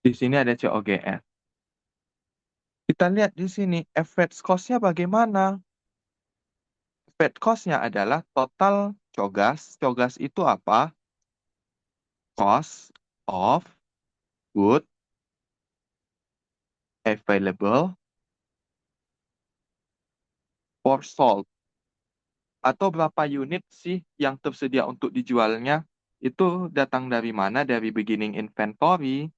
Di sini ada COGS. Kita lihat di sini average cost-nya bagaimana. Average cost-nya adalah total cogas. Cogas itu apa? Cost of good available for sold. Atau berapa unit sih yang tersedia untuk dijualnya? Itu datang dari mana? Dari beginning inventory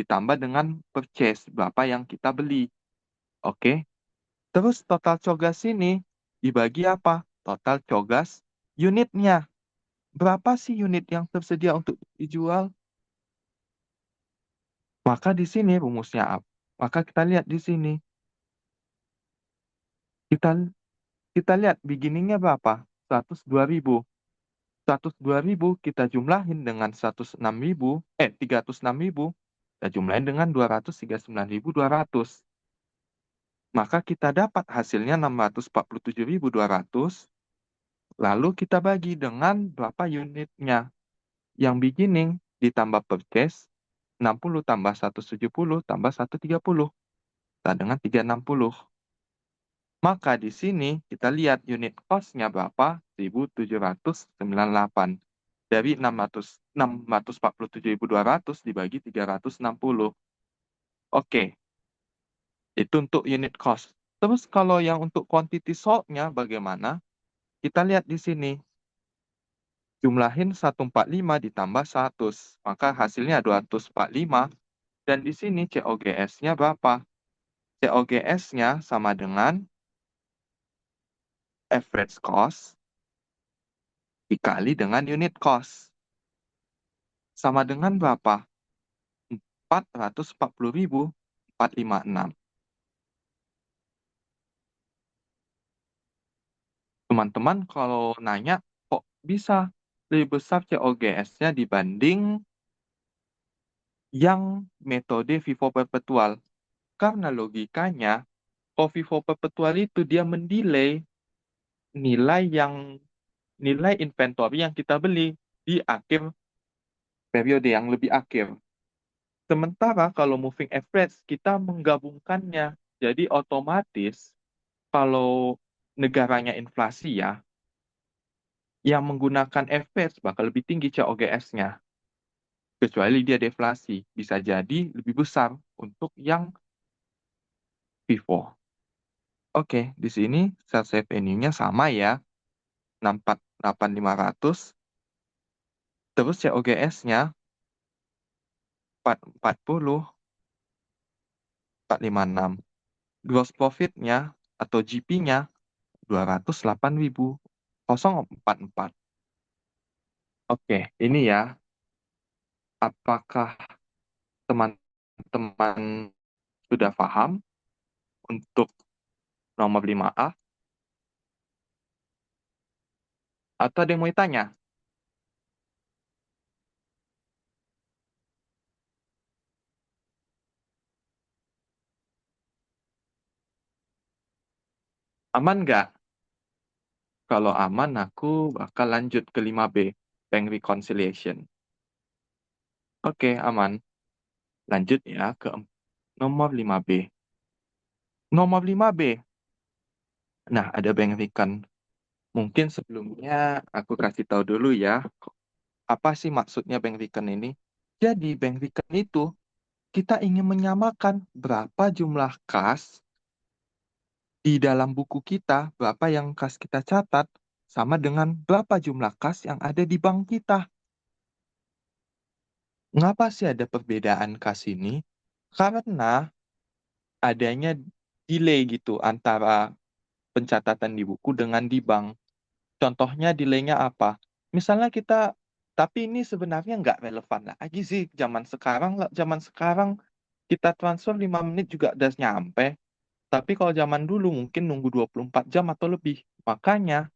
ditambah dengan purchase, berapa yang kita beli. Oke. Terus total cogas ini dibagi apa? Total cogas unitnya. Berapa sih unit yang tersedia untuk dijual? Maka di sini rumusnya apa? Maka kita lihat di sini. Kita kita lihat beginningnya berapa? 102.000. 102.000 kita jumlahin dengan 306.000, kita jumlahin dengan 239.200. Maka kita dapat hasilnya 647.200. Lalu kita bagi dengan berapa unitnya. Yang beginning ditambah purchase, 60 tambah 170 tambah 130. Kita dengan 360. Maka di sini kita lihat unit cost-nya berapa? 1.798. Dari 647.200 dibagi 360. Oke, itu untuk unit cost. Terus kalau yang untuk quantity sold-nya bagaimana? Kita lihat di sini. Jumlahin 145 ditambah 100. Maka hasilnya 245. Dan di sini COGS-nya berapa? COGS-nya sama dengan average cost dikali dengan unit cost. Sama dengan berapa? 440.456. Teman-teman kalau nanya, kok bisa lebih besar COGS-nya dibanding yang metode FIFO perpetual? Karena logikanya, kalau FIFO perpetual itu dia mendelay nilai nilai inventory yang kita beli di akhir periode yang lebih akhir. Sementara kalau moving average kita menggabungkannya. Jadi otomatis kalau negaranya inflasi ya, yang menggunakan average bakal lebih tinggi COGS-nya. Kecuali dia deflasi, bisa jadi lebih besar untuk yang FIFO. Oke, di sini sales revenue-nya sama ya, 68.500. Terus COGS-nya 440, 456. Gross profit-nya atau GP-nya 208.044. Oke, ini ya. Apakah teman-teman sudah paham untuk nomor 5A? Atau ada yang mau ditanya? Aman nggak? Kalau aman, aku bakal lanjut ke 5B, Bank Reconciliation. Oke, aman. Lanjut ya ke nomor 5B. Nomor 5B. Nah, ada Bank Recon. Mungkin sebelumnya aku kasih tahu dulu ya, apa sih maksudnya Bank Recon ini? Jadi, Bank Recon itu kita ingin menyamakan berapa jumlah kas di dalam buku kita, berapa yang kas kita catat, sama dengan berapa jumlah kas yang ada di bank kita. Mengapa sih ada perbedaan kas ini? Karena adanya delay gitu antara pencatatan di buku dengan di bank. Contohnya delaynya apa? Misalnya kita, tapi ini sebenarnya nggak relevan lagi sih zaman sekarang. Zaman sekarang kita transfer 5 menit juga udah nyampe. Tapi kalau zaman dulu mungkin nunggu 24 jam atau lebih. Makanya,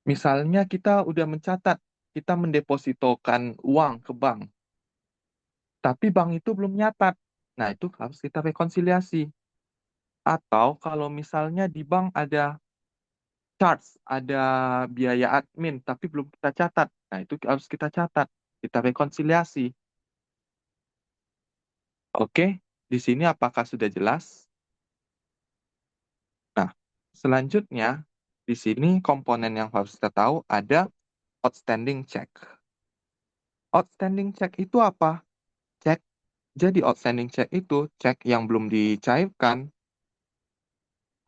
misalnya kita udah mencatat, kita mendepositokan uang ke bank, tapi bank itu belum nyatat. Nah, itu harus kita rekonsiliasi. Atau kalau misalnya di bank ada charge, ada biaya admin, tapi belum kita catat. Nah, itu harus kita catat, kita rekonsiliasi. Oke, di sini apakah sudah jelas? Nah, selanjutnya, di sini komponen yang harus kita tahu ada outstanding check. Outstanding check itu apa? Cek. Jadi outstanding check itu cek yang belum dicairkan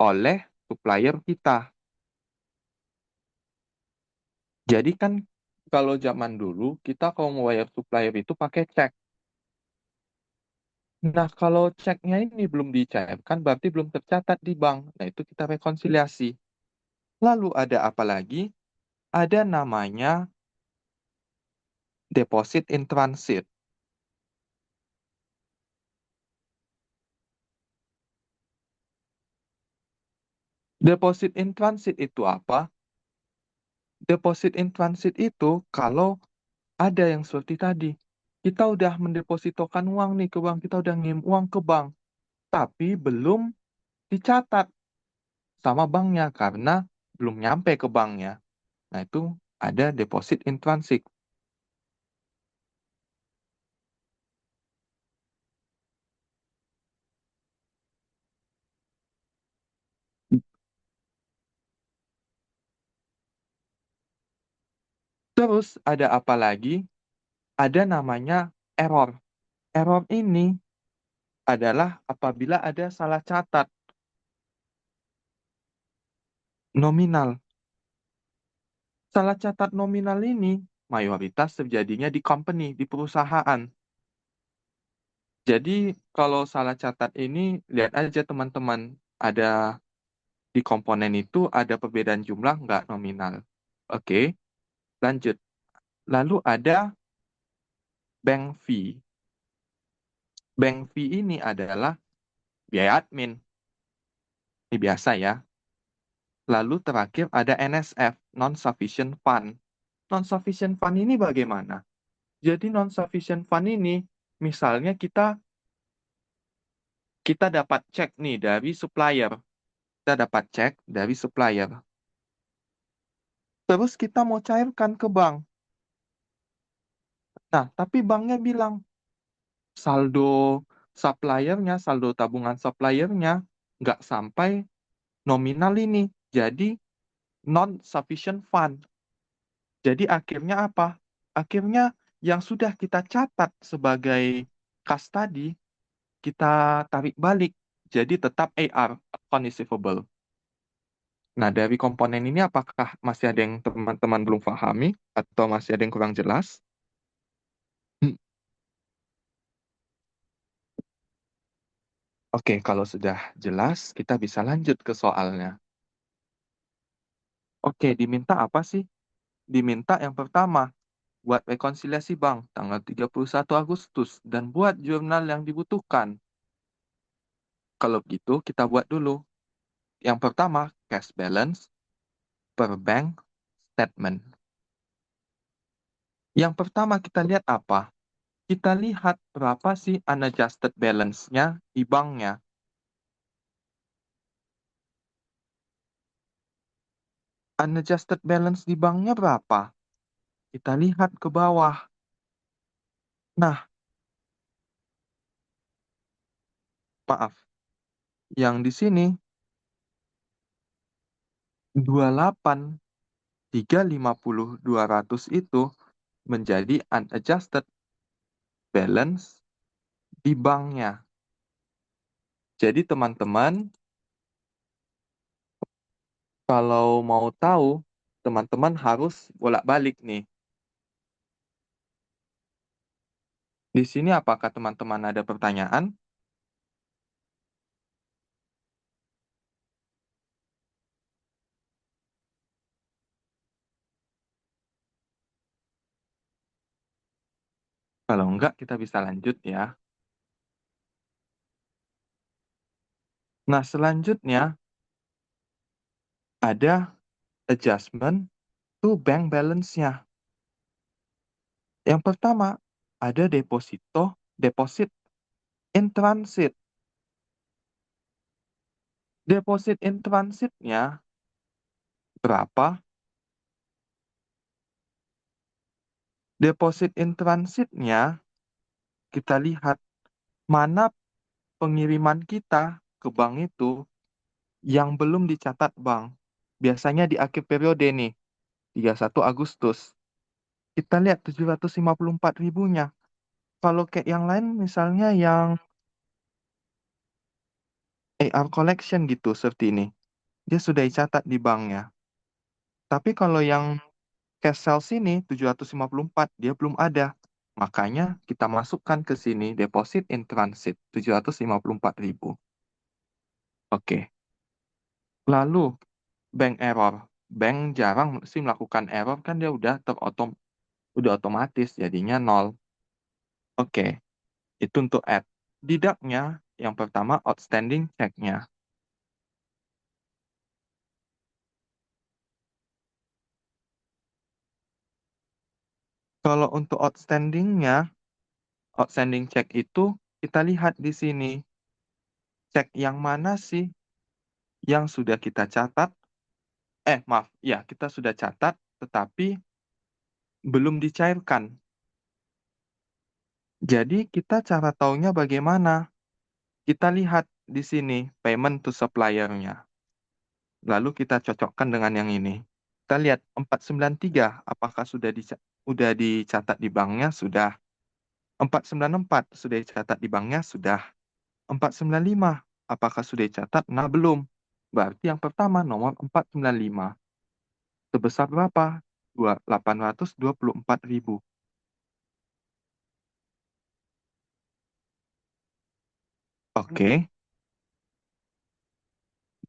oleh supplier kita. Jadi kan kalau zaman dulu kita kalau mau bayar supplier itu pakai cek. Nah, kalau ceknya ini belum dicairkan, berarti belum tercatat di bank. Nah, itu kita rekonsiliasi. Lalu ada apa lagi? Ada namanya deposit in transit. Deposit in transit itu apa? Deposit in transit itu kalau ada yang seperti tadi. Kita udah mendepositokan uang nih ke bank, kita udah ngirim uang ke bank, tapi belum dicatat sama banknya karena belum nyampe ke banknya. Nah, itu ada deposit in transit. Terus ada apa lagi? Ada namanya error. Error ini adalah apabila ada salah catat nominal. Salah catat nominal ini mayoritas terjadinya di company, di perusahaan. Jadi kalau salah catat ini, lihat aja teman-teman, ada di komponen itu ada perbedaan jumlah nggak nominal. Oke, lanjut. Lalu ada bank fee. Bank fee ini adalah biaya admin. Ini biasa ya. Lalu terakhir ada NSF, non-sufficient fund. Non-sufficient fund ini bagaimana? Jadi non-sufficient fund ini, misalnya kita dapat cek nih dari supplier. Kita dapat cek dari supplier. Terus kita mau cairkan ke bank. Nah, tapi banknya bilang saldo suppliernya, saldo tabungan suppliernya nggak sampai nominal ini. Jadi non-sufficient fund. Jadi akhirnya apa? Akhirnya yang sudah kita catat sebagai kas tadi, kita tarik balik. Jadi tetap AR, account receivable. Nah, dari komponen ini apakah masih ada yang teman-teman belum pahami atau masih ada yang kurang jelas? Hmm, Oke, kalau sudah jelas, kita bisa lanjut ke soalnya. Oke, diminta apa sih? Diminta yang pertama, buat rekonsiliasi bank tanggal 31 Agustus dan buat jurnal yang dibutuhkan. Kalau begitu, kita buat dulu. Yang pertama, cash balance per bank statement. Yang pertama kita lihat apa? Kita lihat berapa sih unadjusted balance-nya di banknya. Unadjusted balance di banknya berapa? Kita lihat ke bawah. Nah, maaf. Yang di sini 28.350.200 itu menjadi unadjusted balance di banknya. Jadi teman-teman, kalau mau tahu, teman-teman harus bolak-balik nih. Di sini apakah teman-teman ada pertanyaan? Kalau enggak, kita bisa lanjut ya. Nah, selanjutnya ada adjustment to bank balance-nya. Yang pertama, ada deposit in transit. Deposit in transit-nya berapa? Deposit in transit-nya, kita lihat mana pengiriman kita ke bank itu yang belum dicatat bank. Biasanya di akhir periode nih, 31 Agustus. Kita lihat 754 ribunya. Kalau kayak yang lain misalnya yang AR collection gitu seperti ini. Dia sudah dicatat di banknya. Tapi kalau yang cash sales ini 754 dia belum ada. Makanya kita masukkan ke sini deposit in transit 754.000. Oke. Lalu bank error. Bank jarang sih melakukan error kan dia udah otomatis jadinya nol. Oke. Itu untuk add. Didaknya yang pertama outstanding check-nya. Kalau untuk outstanding check itu kita lihat di sini. Cek yang mana sih yang sudah kita catat? Maaf, ya kita sudah catat tetapi belum dicairkan. Jadi kita cara taunya bagaimana? Kita lihat di sini payment to supplier-nya. Lalu kita cocokkan dengan yang ini. Kita lihat 493 apakah sudah dicatat di banknya? Sudah. 494 sudah dicatat di banknya? Sudah. 495 apakah sudah dicatat? Nah, belum. Berarti yang pertama nomor 495. Sebesar berapa? 824.000. Oke.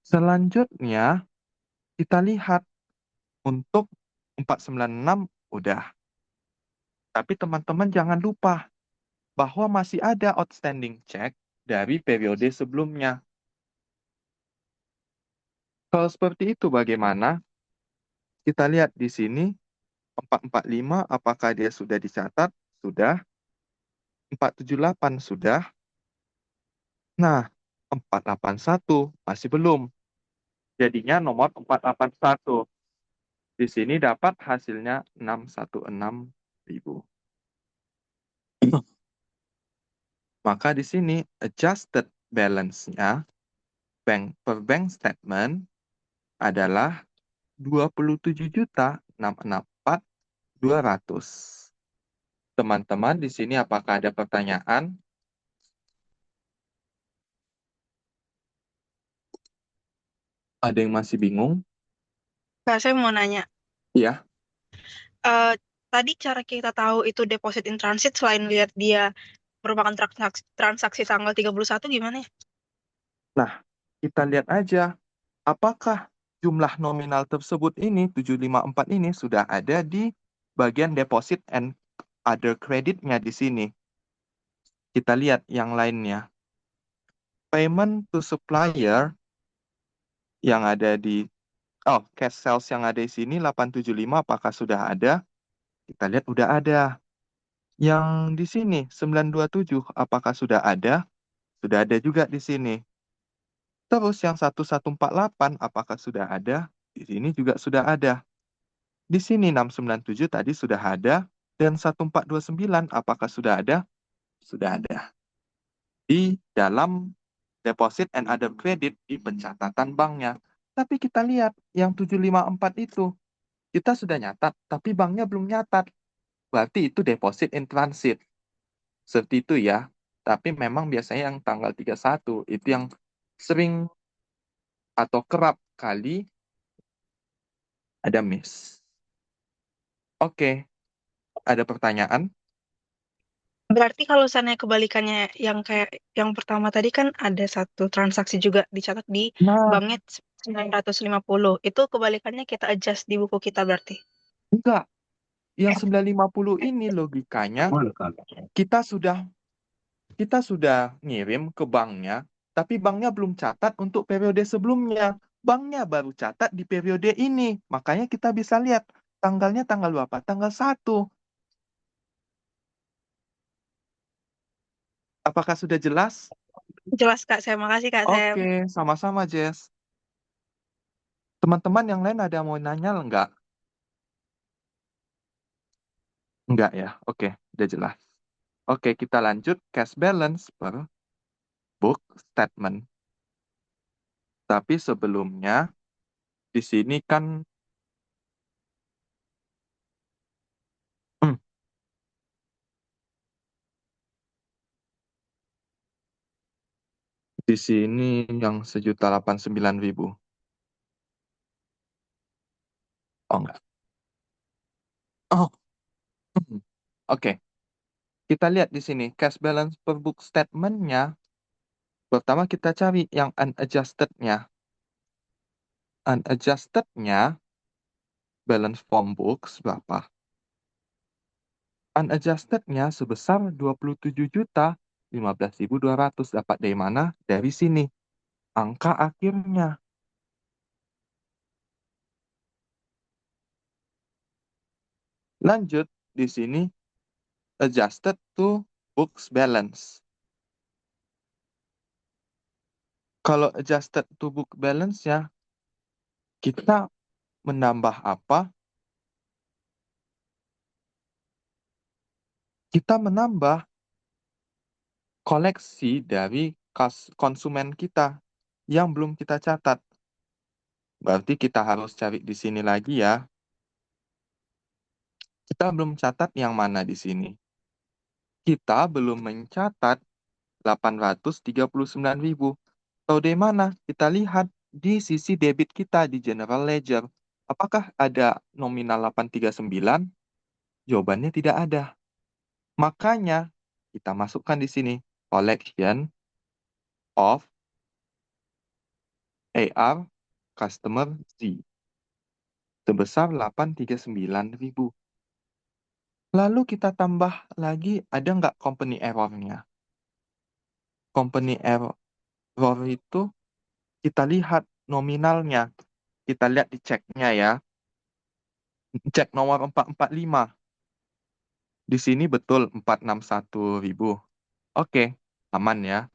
Selanjutnya kita lihat untuk 496 udah. Tapi teman-teman jangan lupa bahwa masih ada outstanding check dari periode sebelumnya. Kalau seperti itu bagaimana? Kita lihat di sini 445 apakah dia sudah dicatat? Sudah. 478 sudah. Nah, 481 masih belum. Jadinya nomor 481. Di sini dapat hasilnya 616.000. Maka di sini adjusted balance-nya per bank statement adalah 27.664.200. Teman-teman, di sini apakah ada pertanyaan? Ada yang masih bingung? Kak, saya mau nanya, Ya. eh, tadi cara kita tahu itu deposit in transit selain lihat dia merupakan transaksi tanggal 31 gimana ya? Nah, kita lihat aja apakah jumlah nominal tersebut ini 754 ini sudah ada di bagian deposit and other credit-nya di sini. Kita lihat yang lainnya. Payment to supplier yang ada di cash sales yang ada di sini 875 apakah sudah ada? Kita lihat udah ada. Yang di sini 927 apakah sudah ada? Sudah ada juga di sini. Terus yang 1148 apakah sudah ada? Di sini juga sudah ada. Di sini 697 tadi sudah ada dan 1429 apakah sudah ada? Sudah ada. Di dalam deposit and other credit di pencatatan banknya. Tapi kita lihat yang 754 itu kita sudah nyatat, tapi banknya belum nyatat. Berarti itu deposit in transit. Seperti itu ya. Tapi memang biasanya yang tanggal 31 itu yang sering atau kerap kali ada miss. Oke, ada pertanyaan? Berarti kalau seandainya kebalikannya yang kayak yang pertama tadi kan ada satu transaksi juga dicatat di Nah, banknya 950. Itu kebalikannya kita adjust di buku kita berarti. enggak. Yang 950 ini logikanya kita sudah kita sudah ngirim ke banknya, tapi banknya belum catat untuk periode sebelumnya. Banknya baru catat di periode ini. Makanya kita bisa lihat tanggalnya tanggal berapa? Tanggal 1. Apakah sudah jelas? Jelas Kak, saya makasih Kak. Saya Oke, sama-sama Jess. Teman-teman yang lain ada mau nanya enggak? Enggak ya? Oke, udah jelas. Oke, kita lanjut cash balance per book statement. Tapi sebelumnya, di sini kan hmm, di sini yang 1.089.000. Oh enggak. Oh, oke. Kita lihat di sini, cash balance per book statement-nya. Pertama kita cari yang unadjusted-nya. Unadjusted-nya, balance from books berapa? Unadjusted-nya sebesar 27.015.200. Dapat dari mana? Dari sini. Angka akhirnya. Lanjut, di sini adjusted to books balance. Kalau adjusted to book balance-nya, kita menambah apa? Kita menambah koleksi dari konsumen kita yang belum kita catat. Berarti kita harus cari di sini lagi ya. Kita belum catat yang mana di sini. Kita belum mencatat 839.000. Tahu dari mana? Kita lihat di sisi debit kita di General Ledger. Apakah ada nominal 839? Jawabannya tidak ada. Makanya kita masukkan di sini collection of AR customer Z sebesar 839.000. Lalu kita tambah lagi, ada nggak company error-nya? Company error itu kita lihat nominalnya. Kita lihat di ceknya ya. Cek nomor 445. Di sini betul 461.000. Oke, aman ya.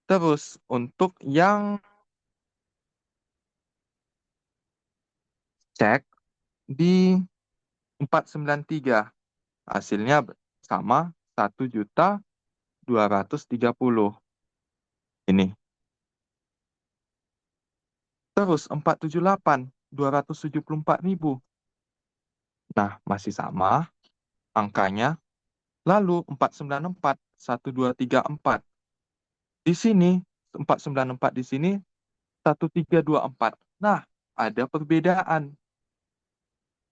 Terus untuk yang cek di 493, hasilnya sama 1.230.000. Ini. Terus 478, 274.000. Nah, masih sama angkanya. Lalu 494, 1234. Di sini 494 di sini 1324. Nah, ada perbedaan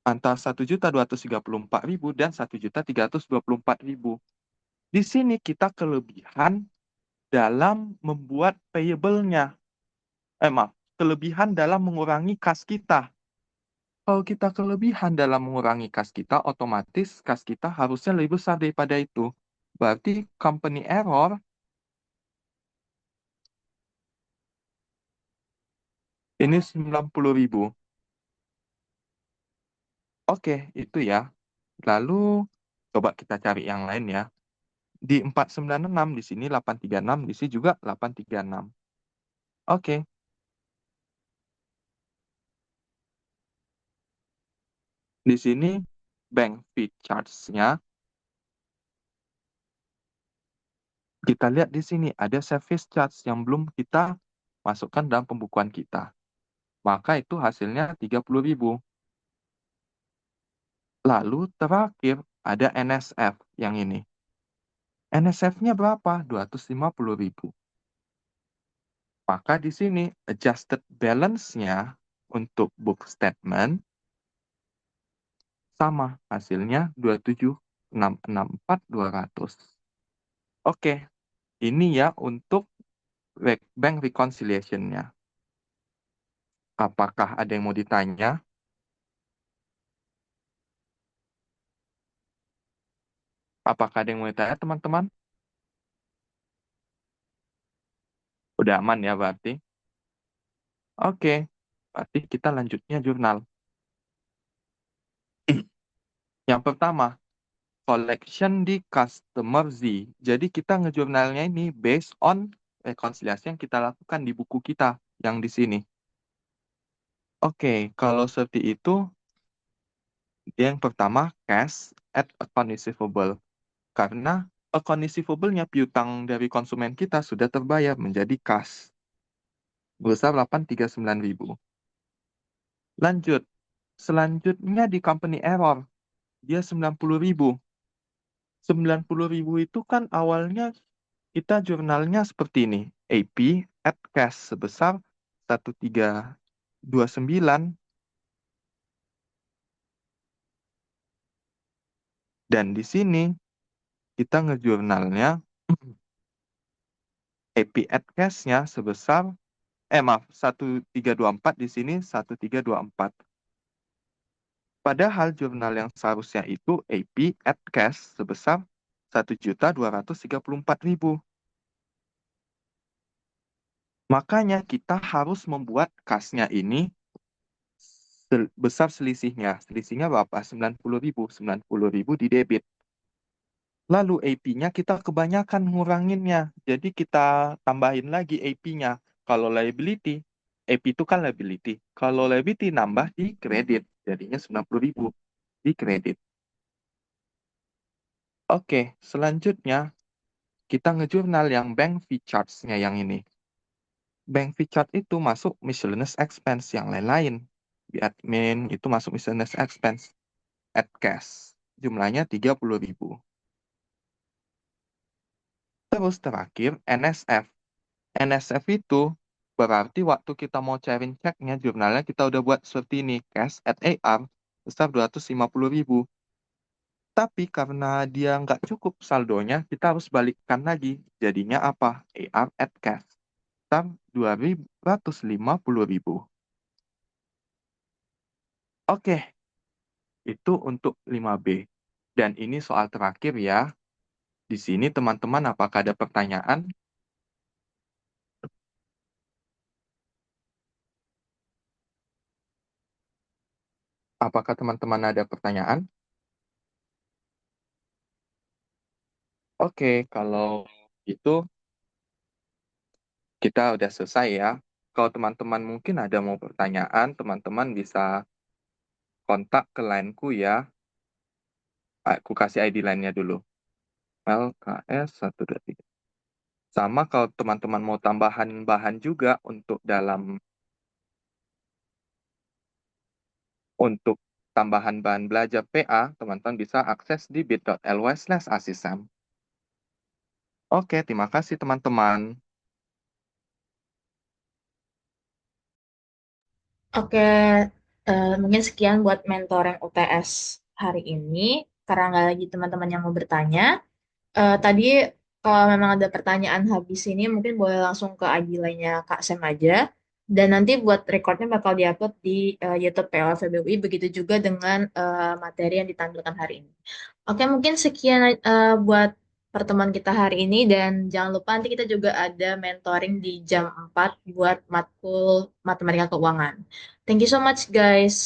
antara 1.234.000 dan 1.324.000. Di sini kita kelebihan dalam membuat payable-nya. Maaf, kelebihan dalam mengurangi kas kita. Kalau kita kelebihan dalam mengurangi kas kita, otomatis kas kita harusnya lebih besar daripada itu. Berarti company error ini 90.000. Oke, itu ya. Lalu coba kita cari yang lain ya. Di 496 di sini 836, di sini juga 836. Oke. Di sini bank fee charge-nya kita lihat di sini ada service charge yang belum kita masukkan dalam pembukuan kita. Maka itu hasilnya 30.000. Lalu terakhir ada NSF yang ini. NSF-nya berapa? 250.000. Maka di sini adjusted balance-nya untuk book statement sama, hasilnya 27.664.200. Oke, ini ya untuk bank reconciliation-nya. Apakah ada yang mau ditanya? Apakah ada yang mau ditanya, teman-teman? Udah aman ya berarti? Oke, berarti kita lanjutnya jurnal. Yang pertama, collection di customer Z. Jadi kita ngejurnalnya ini based on rekonsiliasi yang kita lakukan di buku kita yang di sini. Oke, kalau seperti itu, yang pertama cash at account receivable. Karena account receivable-nya piutang dari konsumen kita sudah terbayar menjadi cash. Besar 839.000. Lanjut. Selanjutnya di company error. Dia 90.000. 90.000 itu kan awalnya kita jurnalnya seperti ini. AP at cash sebesar 1329. Dan di sini kita ngejurnalnya AP at cash-nya sebesar, maaf, 1324 di sini 1324. Padahal jurnal yang seharusnya itu AP at cash sebesar 1.234.000. Makanya kita harus membuat kasnya ini besar selisihnya. Selisihnya berapa? 90.000. 90.000 di debit. Lalu AP-nya kita kebanyakan nguranginnya. Jadi kita tambahin lagi AP-nya. Kalau liability, AP itu kan liability. Kalau liability nambah di kredit. Jadinya 90.000 di kredit. Oke, selanjutnya kita ngejurnal yang bank fee charge-nya yang ini. Bank fee charge itu masuk miscellaneous expense yang lain-lain. Di admin itu masuk miscellaneous expense. At cash. Jumlahnya 30.000. Terus terakhir NSF. NSF itu berarti waktu kita mau cairin ceknya, jurnalnya kita udah buat seperti ini. Cash at AR besar 250.000. Tapi karena dia nggak cukup saldonya, kita harus balikkan lagi. Jadinya apa? AR at cash. Besar 250.000. Oke, itu untuk 5B. Dan ini soal terakhir ya. Di sini teman-teman apakah ada pertanyaan? Apakah teman-teman ada pertanyaan? Oke, kalau itu kita udah selesai ya. Kalau teman-teman mungkin ada mau pertanyaan, teman-teman bisa kontak ke line-ku ya. Aku kasih ID line-nya dulu. LKS123. Sama kalau teman-teman mau tambahan bahan juga untuk tambahan bahan belajar PA, teman-teman bisa akses di bit.ly/asisam. Oke, terima kasih teman-teman. Oke, mungkin sekian buat mentoring UTS hari ini. Karena nggak lagi teman-teman yang mau bertanya, tadi kalau memang ada pertanyaan habis ini, mungkin boleh langsung ke ID lainnya Kak Sem aja. Dan nanti buat recordnya bakal diupload di YouTube PLFBUI, begitu juga dengan materi yang ditampilkan hari ini. Oke, mungkin sekian buat pertemuan kita hari ini, dan jangan lupa nanti kita juga ada mentoring di jam 4 buat matkul matematika keuangan. Thank you so much, guys.